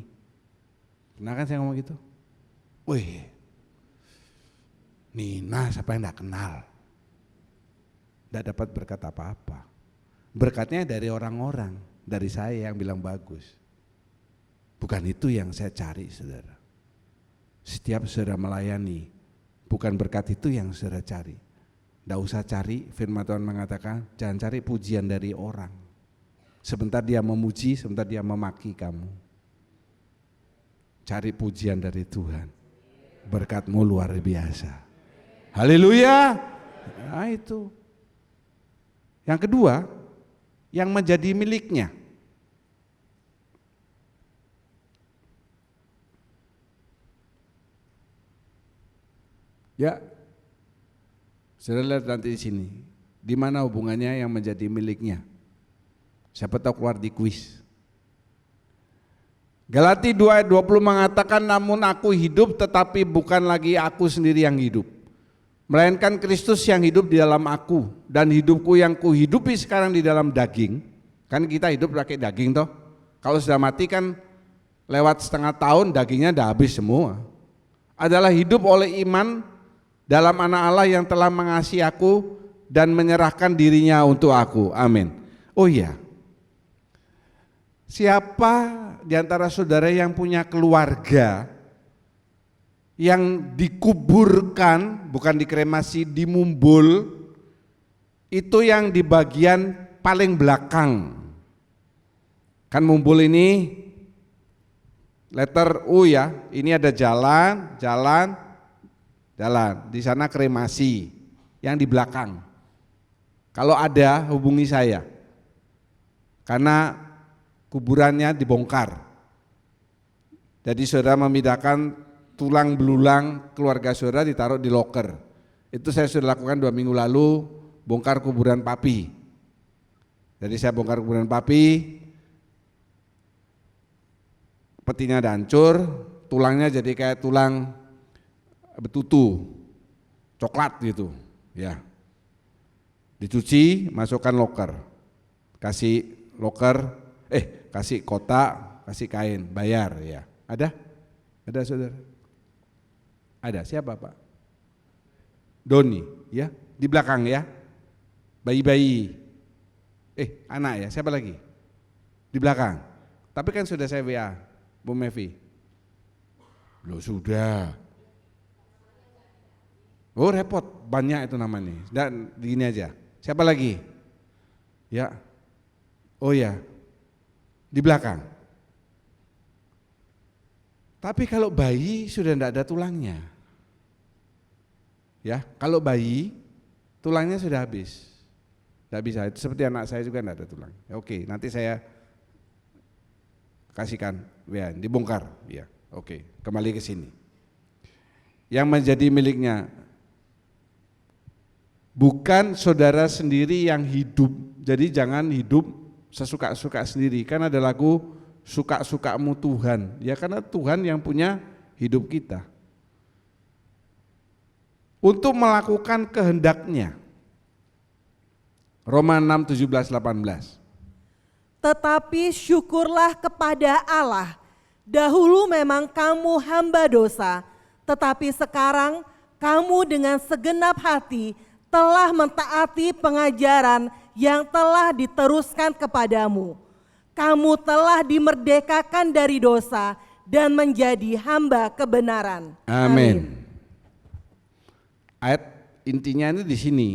Pernah kan saya ngomong gitu? Wih, Nina siapa yang enggak kenal? Enggak dapat berkat apa-apa. Berkatnya dari orang-orang, dari saya yang bilang bagus. Bukan itu yang saya cari, saudara. Setiap saudara melayani, bukan berkat itu yang saudara cari. Enggak usah cari, firman Tuhan mengatakan, jangan cari pujian dari orang. Sebentar dia memuji, sebentar dia memaki kamu. Cari pujian dari Tuhan. Berkatmu luar biasa. Haleluya. Nah itu. Yang kedua, yang menjadi miliknya. Ya, saudara lihat nanti di sini, di mana hubungannya yang menjadi miliknya. Siapa tahu keluar di kuis. Galati 2 ayat 20 mengatakan, namun aku hidup tetapi bukan lagi aku sendiri yang hidup, melainkan Kristus yang hidup di dalam aku, dan hidupku yang kuhidupi sekarang di dalam daging. Kan kita hidup pakai daging toh. Kalau sudah mati kan lewat setengah tahun dagingnya udah habis semua. Adalah hidup oleh iman dalam anak Allah yang telah mengasihi aku dan menyerahkan dirinya untuk aku. Amin. Oh iya, siapa di antara saudara yang punya keluarga yang dikuburkan, bukan dikremasi, dimumbul, itu yang di bagian paling belakang. Kan mumbul ini letter U ya, ini ada jalan. Di sana kremasi, yang di belakang. Kalau ada hubungi saya, karena kuburannya dibongkar. Jadi saudara memindahkan tulang belulang keluarga saudara ditaruh di loker. Itu saya sudah lakukan 2 minggu lalu, bongkar kuburan papi. Jadi saya bongkar kuburan papi, petinya udah hancur, tulangnya jadi kayak tulang betutu, coklat gitu, Ya. Dicuci, masukkan loker. Kasih loker, kasih kotak, kasih kain, bayar ya. Ada? Ada saudara? Ada, siapa Pak? Doni, ya, di belakang ya. Bayi-bayi. Anak ya, siapa lagi? Di belakang. Tapi kan sudah saya WA, Bu Mevi. Loh sudah. Oh repot, banyak itu namanya. Dan gini aja. Siapa lagi? Ya. Oh ya. Di belakang. Tapi kalau bayi sudah tidak ada tulangnya. Ya, kalau bayi tulangnya sudah habis. Tidak bisa, itu seperti anak saya juga tidak ada tulang. Oke, nanti saya kasihkan, ya, dibongkar. Ya, oke, kembali ke sini. Yang menjadi miliknya bukan saudara sendiri yang hidup. Jadi jangan hidup sesuka-suka sendiri. Kan ada lagu suka-sukamu Tuhan. Ya karena Tuhan yang punya hidup kita. Untuk melakukan kehendaknya. Roma 6, 17, 18. Tetapi syukurlah kepada Allah, dahulu memang kamu hamba dosa, tetapi sekarang kamu dengan segenap hati telah mentaati pengajaran yang telah diteruskan kepadamu. Kamu telah dimerdekakan dari dosa dan menjadi hamba kebenaran. Amin. Ayat intinya ini di sini.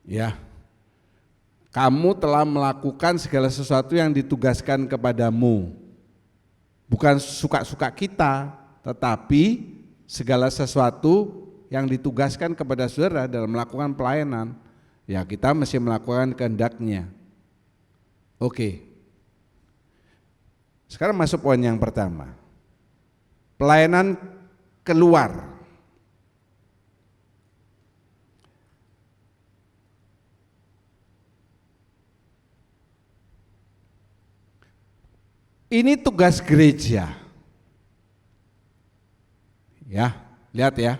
Ya, kamu telah melakukan segala sesuatu yang ditugaskan kepadamu. Bukan suka-suka kita, tetapi segala sesuatu yang ditugaskan kepada saudara dalam melakukan pelayanan, ya kita mesti melakukan kehendaknya. Oke. Sekarang masuk poin yang pertama. Pelayanan keluar. Ini tugas gereja. Ya, lihat ya.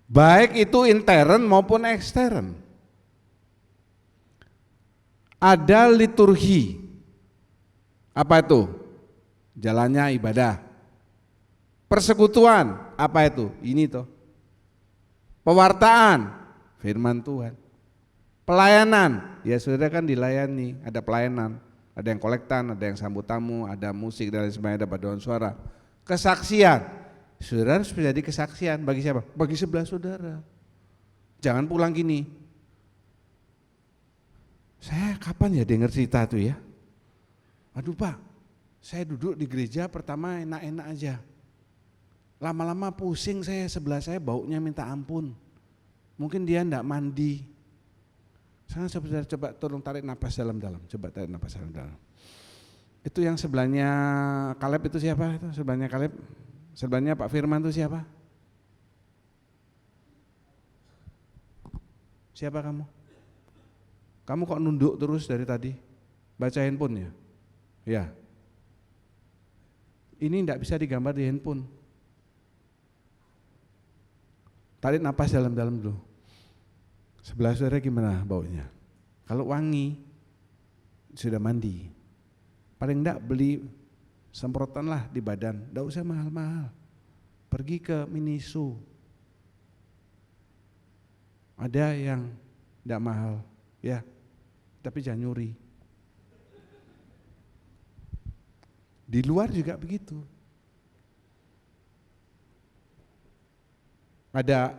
Baik itu intern maupun ekstern. Ada liturgi. Apa itu? Jalannya ibadah. Persekutuan, apa itu? Ini toh. Pewartaan, firman Tuhan. Pelayanan, ya saudara kan dilayani, ada pelayanan. Ada yang kolektan, ada yang sambut tamu, ada musik dan lain sebagainya, ada paduan suara. Kesaksian, saudara harus menjadi kesaksian bagi siapa? Bagi sebelah saudara. Jangan pulang gini. Saya kapan ya dengar cerita itu ya? Aduh Pak, saya duduk di gereja pertama enak-enak aja. Lama-lama pusing saya, sebelah saya baunya minta ampun. Mungkin dia enggak mandi. Sekarang saudara coba tolong tarik napas dalam-dalam, coba tarik napas dalam-dalam. Itu yang sebelahnya Kaleb itu siapa? Itu sebelahnya Kaleb, sebelahnya Pak Firman itu siapa? Siapa kamu? Kamu kok nunduk terus dari tadi? Baca handphone ya? Ya. Ini enggak bisa digambar di handphone. Tarik napas dalam-dalam dulu. Sebelah saudara gimana baunya? Kalau wangi, sudah mandi. Paling enggak beli semprotan lah di badan, enggak usah mahal-mahal. Pergi ke Miniso. Ada yang enggak mahal, ya, tapi jangan nyuri. Di luar juga begitu. Ada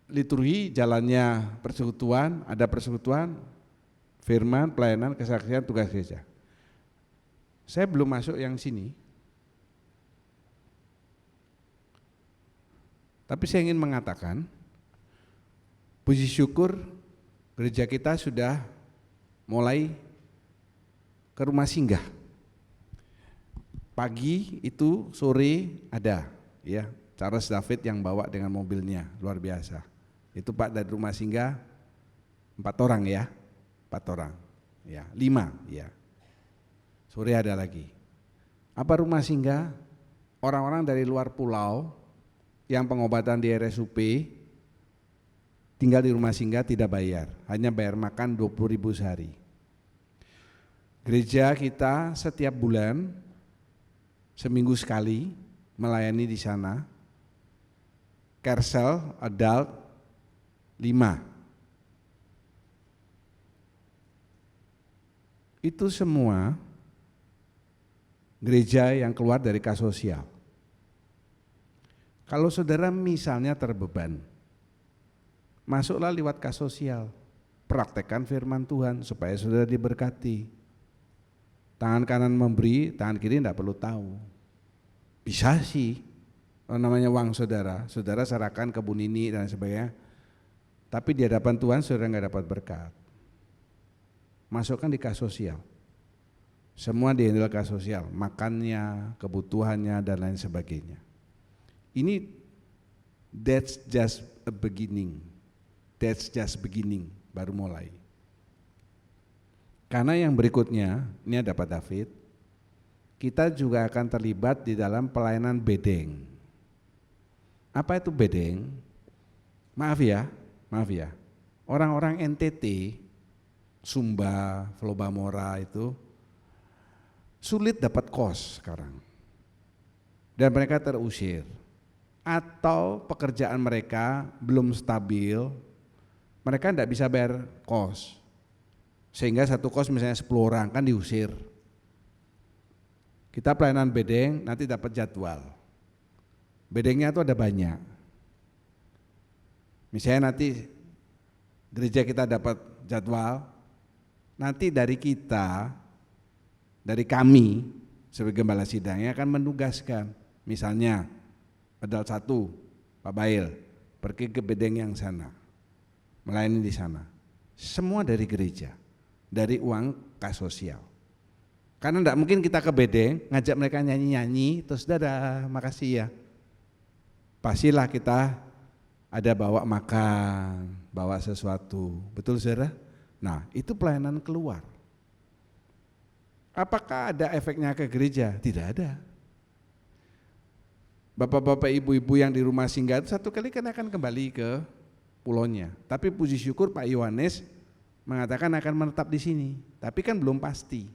liturgi, jalannya persekutuan, ada persekutuan, firman, pelayanan, kesaksian, tugas gereja. Saya belum masuk yang sini, tapi saya ingin mengatakan, puji syukur gereja kita sudah mulai ke rumah singgah. Pagi itu, sore ada, ya. Charles David yang bawa dengan mobilnya, luar biasa. Itu Pak dari rumah singgah 4 orang ya, 4 orang, ya 5 ya. Sore ada lagi. Apa rumah singgah? orang-orang dari luar pulau yang pengobatan di RSUP tinggal di rumah singgah tidak bayar, hanya bayar makan 20.000 sehari. Gereja kita setiap bulan seminggu sekali melayani di sana. Kersel adult 5. Itu semua gereja yang keluar dari kas sosial. Kalau saudara misalnya terbeban, masuklah lewat kas sosial, praktekkan firman Tuhan supaya saudara diberkati. Tangan kanan memberi, tangan kiri tidak perlu tahu. Bisa sih, namanya uang saudara, saudara serahkan ke Bu Nini dan sebagainya. Tapi di hadapan Tuhan saudara nggak dapat berkat. Masukkan di kas sosial. Semua dihandle kas sosial, makannya, kebutuhannya dan lain sebagainya. Ini that's just a beginning. That's just beginning, baru mulai. Karena yang berikutnya, ini ada Pak David, kita juga akan terlibat di dalam pelayanan bedeng. Apa itu bedeng? Maaf ya, orang-orang NTT, Sumba, Flobamora itu sulit dapat kos sekarang. Dan mereka terusir. Atau pekerjaan mereka belum stabil, mereka tidak bisa bayar kos. Sehingga satu kos misalnya 10 orang kan diusir. Kita pelayanan bedeng nanti dapat jadwal. Bedengnya itu ada banyak. Misalnya nanti gereja kita dapat jadwal, nanti dari kita, dari kami sebagai gembala sidangnya akan menugaskan. Misalnya pedal 1, Pak Bail pergi ke bedeng yang sana, melayani di sana. Semua dari gereja, dari uang kas sosial. Karena tidak mungkin kita ke bedeng ngajak mereka nyanyi-nyanyi terus dadah makasih ya. Pastilah kita ada bawa makan, bawa sesuatu, betul saudara? Nah itu pelayanan keluar. Apakah ada efeknya ke gereja? Tidak ada. Bapak-bapak ibu-ibu yang di rumah singgah itu satu kali kan akan kembali ke pulaunya. Tapi puji syukur Pak Yohanes mengatakan akan menetap di sini. Tapi kan belum pasti.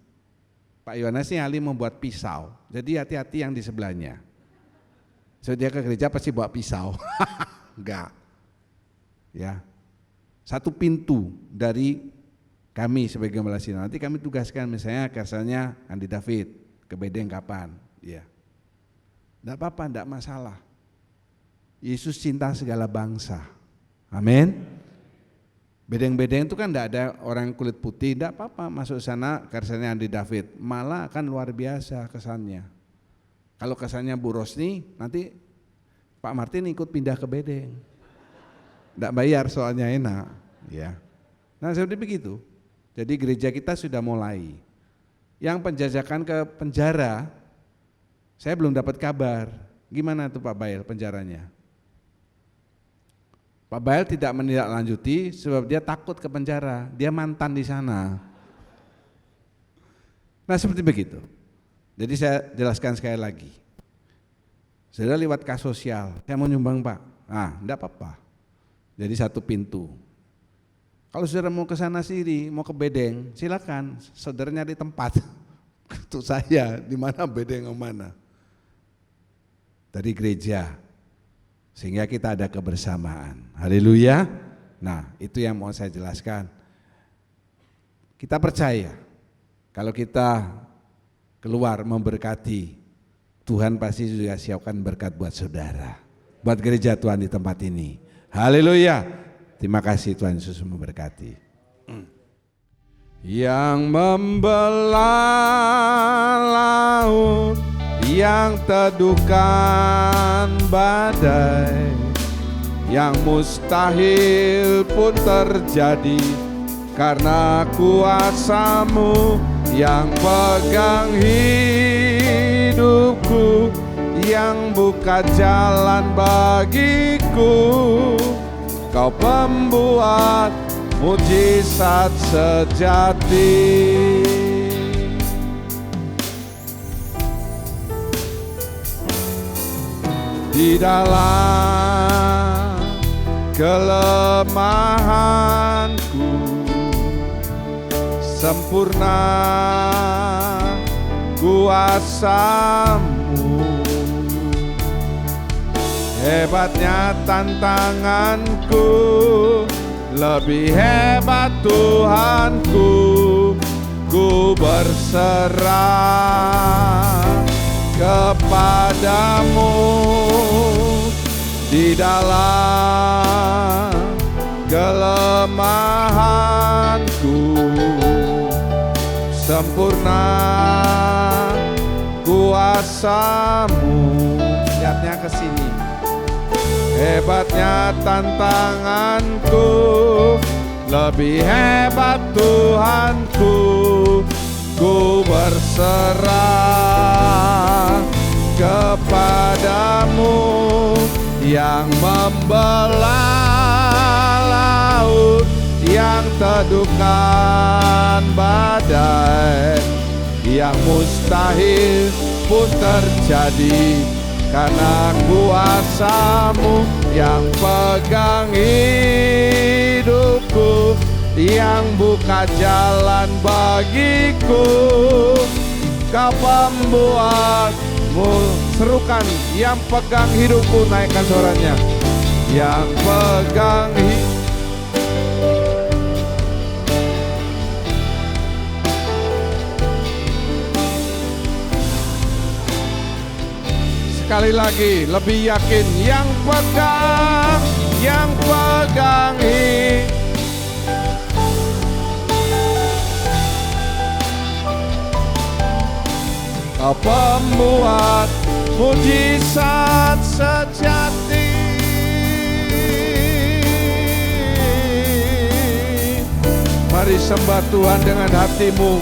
Pak Yohanes ini ahli membuat pisau. Jadi hati-hati yang di sebelahnya. So dia ke gereja pasti bawa pisau. Enggak. Ya. Satu pintu dari kami sebagai gembala sidang. Nanti kami tugaskan misalnya kersanya Andi David ke bedeng kapan. Ya. Tidak apa-apa, tidak masalah. Yesus cinta segala bangsa. Amin. Bedeng-bedeng itu kan tidak ada orang kulit putih, tidak apa-apa masuk sana kersanya Andi David. Malah akan luar biasa kesannya. Kalau kesannya Bu Rosni, nanti Pak Martin ikut pindah ke bedeng. Tidak bayar soalnya enak. Ya. Nah seperti begitu. Jadi gereja kita sudah mulai. Yang penjajakan ke penjara, saya belum dapat kabar. Gimana tuh Pak Bail penjaranya? Pak Bail tidak menindaklanjuti sebab dia takut ke penjara. Dia mantan di sana. Nah seperti begitu. Jadi saya jelaskan sekali lagi. Saudara lewat kas sosial, saya mau nyumbang Pak. Nah enggak apa-apa. Jadi satu pintu. Kalau saudara mau ke sana sendiri, mau ke bedeng, silakan. Saudara nyari tempat untuk saya, di mana bedeng yang mana. Dari gereja, sehingga kita ada kebersamaan. Haleluya. Nah itu yang mau saya jelaskan. Kita percaya kalau kita keluar memberkati, Tuhan pasti juga siapkan berkat buat saudara, buat gereja Tuhan di tempat ini. Haleluya. Terima kasih Tuhan Yesus memberkati. Yang membelah laut, yang teduhkan badai, yang mustahil pun terjadi karena kuasa-Mu yang pegang hidupku, yang buka jalan bagiku. Kau pembuat mujizat sejati. di dalam kelemahanku, sempurna kuasa-Mu. Hebatnya tantanganku, lebih hebat Tuhanku. Ku berserah kepadamu di dalam kelemahanku, sempurna kuasa-Mu. Lihatnya ke sini. Hebatnya tantanganku, lebih hebat Tuhanku. Ku berserah kepadamu yang membelah laut, yang teduhkan badai, yang mustahil pun terjadi karena kuasa-Mu yang pegang hidupku, yang buka jalan bagiku. Kau pembuatmu, serukan, yang pegang hidupku, naikkan suaranya. Yang pegang sekali lagi, lebih yakin. Yang pegang Kau pembuat mujizat sejati. Mari sembah Tuhan dengan hatimu,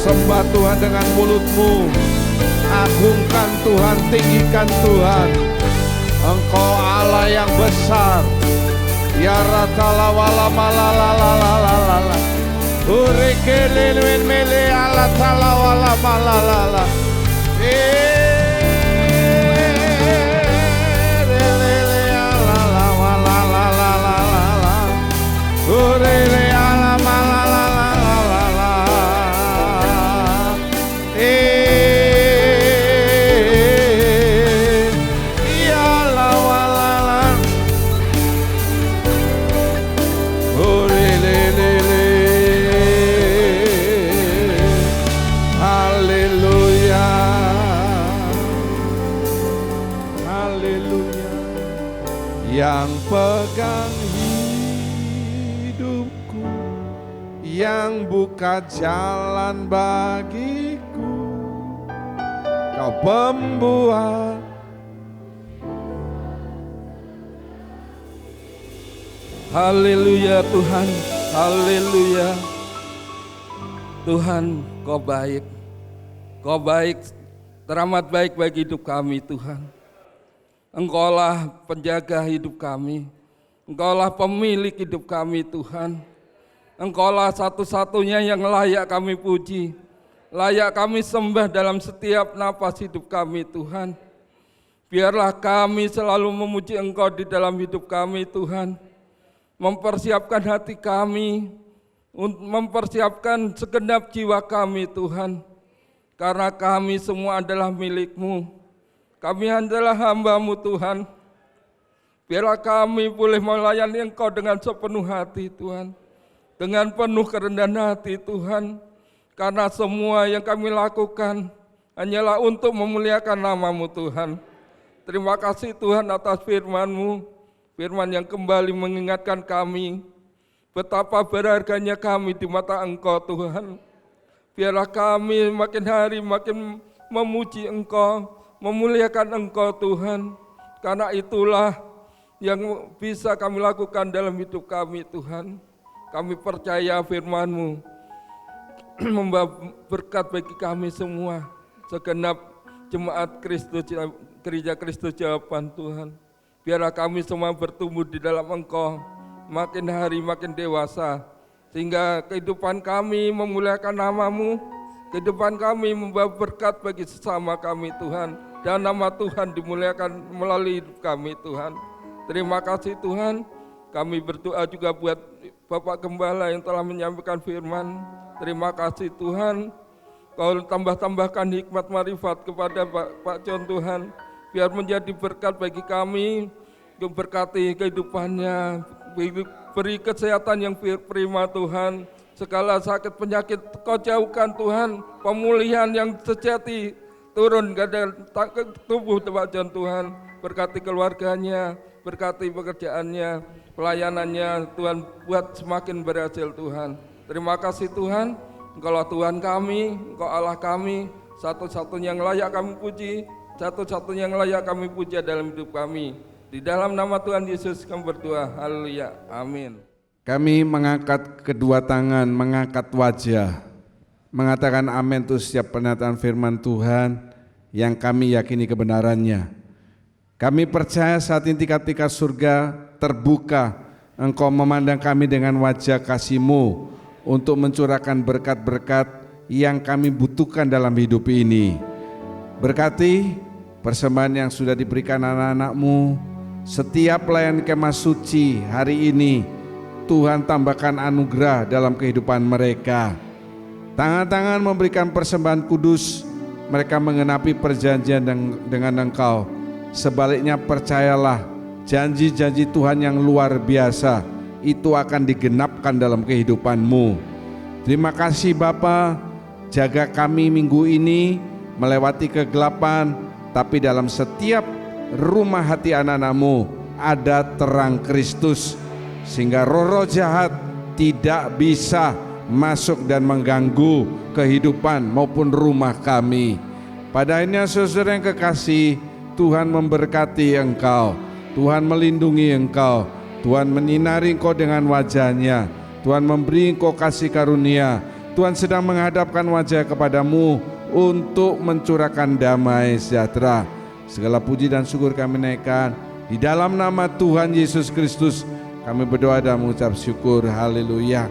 sembah Tuhan dengan mulutmu. Agungkan Tuhan, tinggikan Tuhan. Engkau Allah yang besar. Ya ratala wala malalalalala. Urekelelwen mele ala tala wala malalala. Lele ala la wala la la la la. Urele ala malalalala. Yang pegang hidupku, yang buka jalan bagiku. Kau pembuat. Haleluya Tuhan, haleluya. Tuhan, Kau baik. Kau baik, teramat baik bagi hidup kami Tuhan. Engkaulah penjaga hidup kami. Engkaulah pemilik hidup kami Tuhan. Engkaulah satu-satunya yang layak kami puji, layak kami sembah dalam setiap napas hidup kami Tuhan. Biarlah kami selalu memuji Engkau di dalam hidup kami Tuhan. Mempersiapkan hati kami, mempersiapkan segenap jiwa kami Tuhan. Karena kami semua adalah milik-Mu. Kami adalah hamba-Mu Tuhan. Biarlah kami boleh melayani Engkau dengan sepenuh hati Tuhan. Dengan penuh kerendahan hati Tuhan. Karena semua yang kami lakukan hanyalah untuk memuliakan nama-Mu Tuhan. Terima kasih Tuhan atas firman-Mu. Firman yang kembali mengingatkan kami betapa berharganya kami di mata Engkau Tuhan. Biarlah kami makin hari makin memuji Engkau, memuliakan Engkau Tuhan, karena itulah yang bisa kami lakukan dalam hidup kami Tuhan. Kami percaya firman-Mu membawa berkat bagi kami semua, segenap jemaat Kristus, Gereja Kristus Jawaban Tuhan. Biarlah kami semua bertumbuh di dalam Engkau, makin hari makin dewasa, sehingga kehidupan kami memuliakan nama-Mu, kehidupan kami membawa berkat bagi sesama kami Tuhan, dan nama Tuhan dimuliakan melalui hidup kami Tuhan. Terima kasih Tuhan. Kami berdoa juga buat Bapak Gembala yang telah menyampaikan firman. Terima kasih Tuhan. Kau tambah-tambahkan hikmat marifat kepada Pak John Tuhan, biar menjadi berkat bagi kami. Kau berkati kehidupannya, beri kesehatan yang prima Tuhan. Segala sakit penyakit Kau jauhkan Tuhan, pemulihan yang sejati turun ke tubuh Pak John Tuhan. Berkati keluarganya, berkati pekerjaannya, pelayanannya Tuhan, buat semakin berhasil Tuhan. Terima kasih Tuhan, Engkaulah Tuhan kami, Engkau Allah kami, satu-satunya yang layak kami puji, satu-satunya yang layak kami puja dalam hidup kami. Di dalam nama Tuhan Yesus kami berdoa, haleluya, amin. Kami mengangkat kedua tangan, mengangkat wajah, mengatakan amin untuk setiap pernyataan firman Tuhan yang kami yakini kebenarannya. Kami percaya saat ini tingkat-tingkat surga terbuka, Engkau memandang kami dengan wajah kasih-Mu untuk mencurahkan berkat-berkat yang kami butuhkan dalam hidup ini. Berkati persembahan yang sudah diberikan anak-anak-Mu, setiap pelayan kemah suci hari ini, Tuhan tambahkan anugerah dalam kehidupan mereka. Tangan-tangan memberikan persembahan kudus, mereka mengenapi perjanjian dengan Engkau. Sebaliknya percayalah, janji-janji Tuhan yang luar biasa itu akan digenapkan dalam kehidupan-Mu. Terima kasih Bapa, jaga kami minggu ini melewati kegelapan, tapi dalam setiap rumah hati anak-anak-Mu ada terang Kristus, sehingga roh-roh jahat tidak bisa masuk dan mengganggu kehidupan maupun rumah kami. Pada akhirnya saudara yang kekasih, Tuhan memberkati engkau, Tuhan melindungi engkau, Tuhan menyinari engkau dengan wajah-Nya, Tuhan memberi engkau kasih karunia, Tuhan sedang menghadapkan wajah kepadamu untuk mencurahkan damai sejahtera. Segala puji dan syukur kami naikkan di dalam nama Tuhan Yesus Kristus. Kami berdoa dan mengucap syukur, haleluya.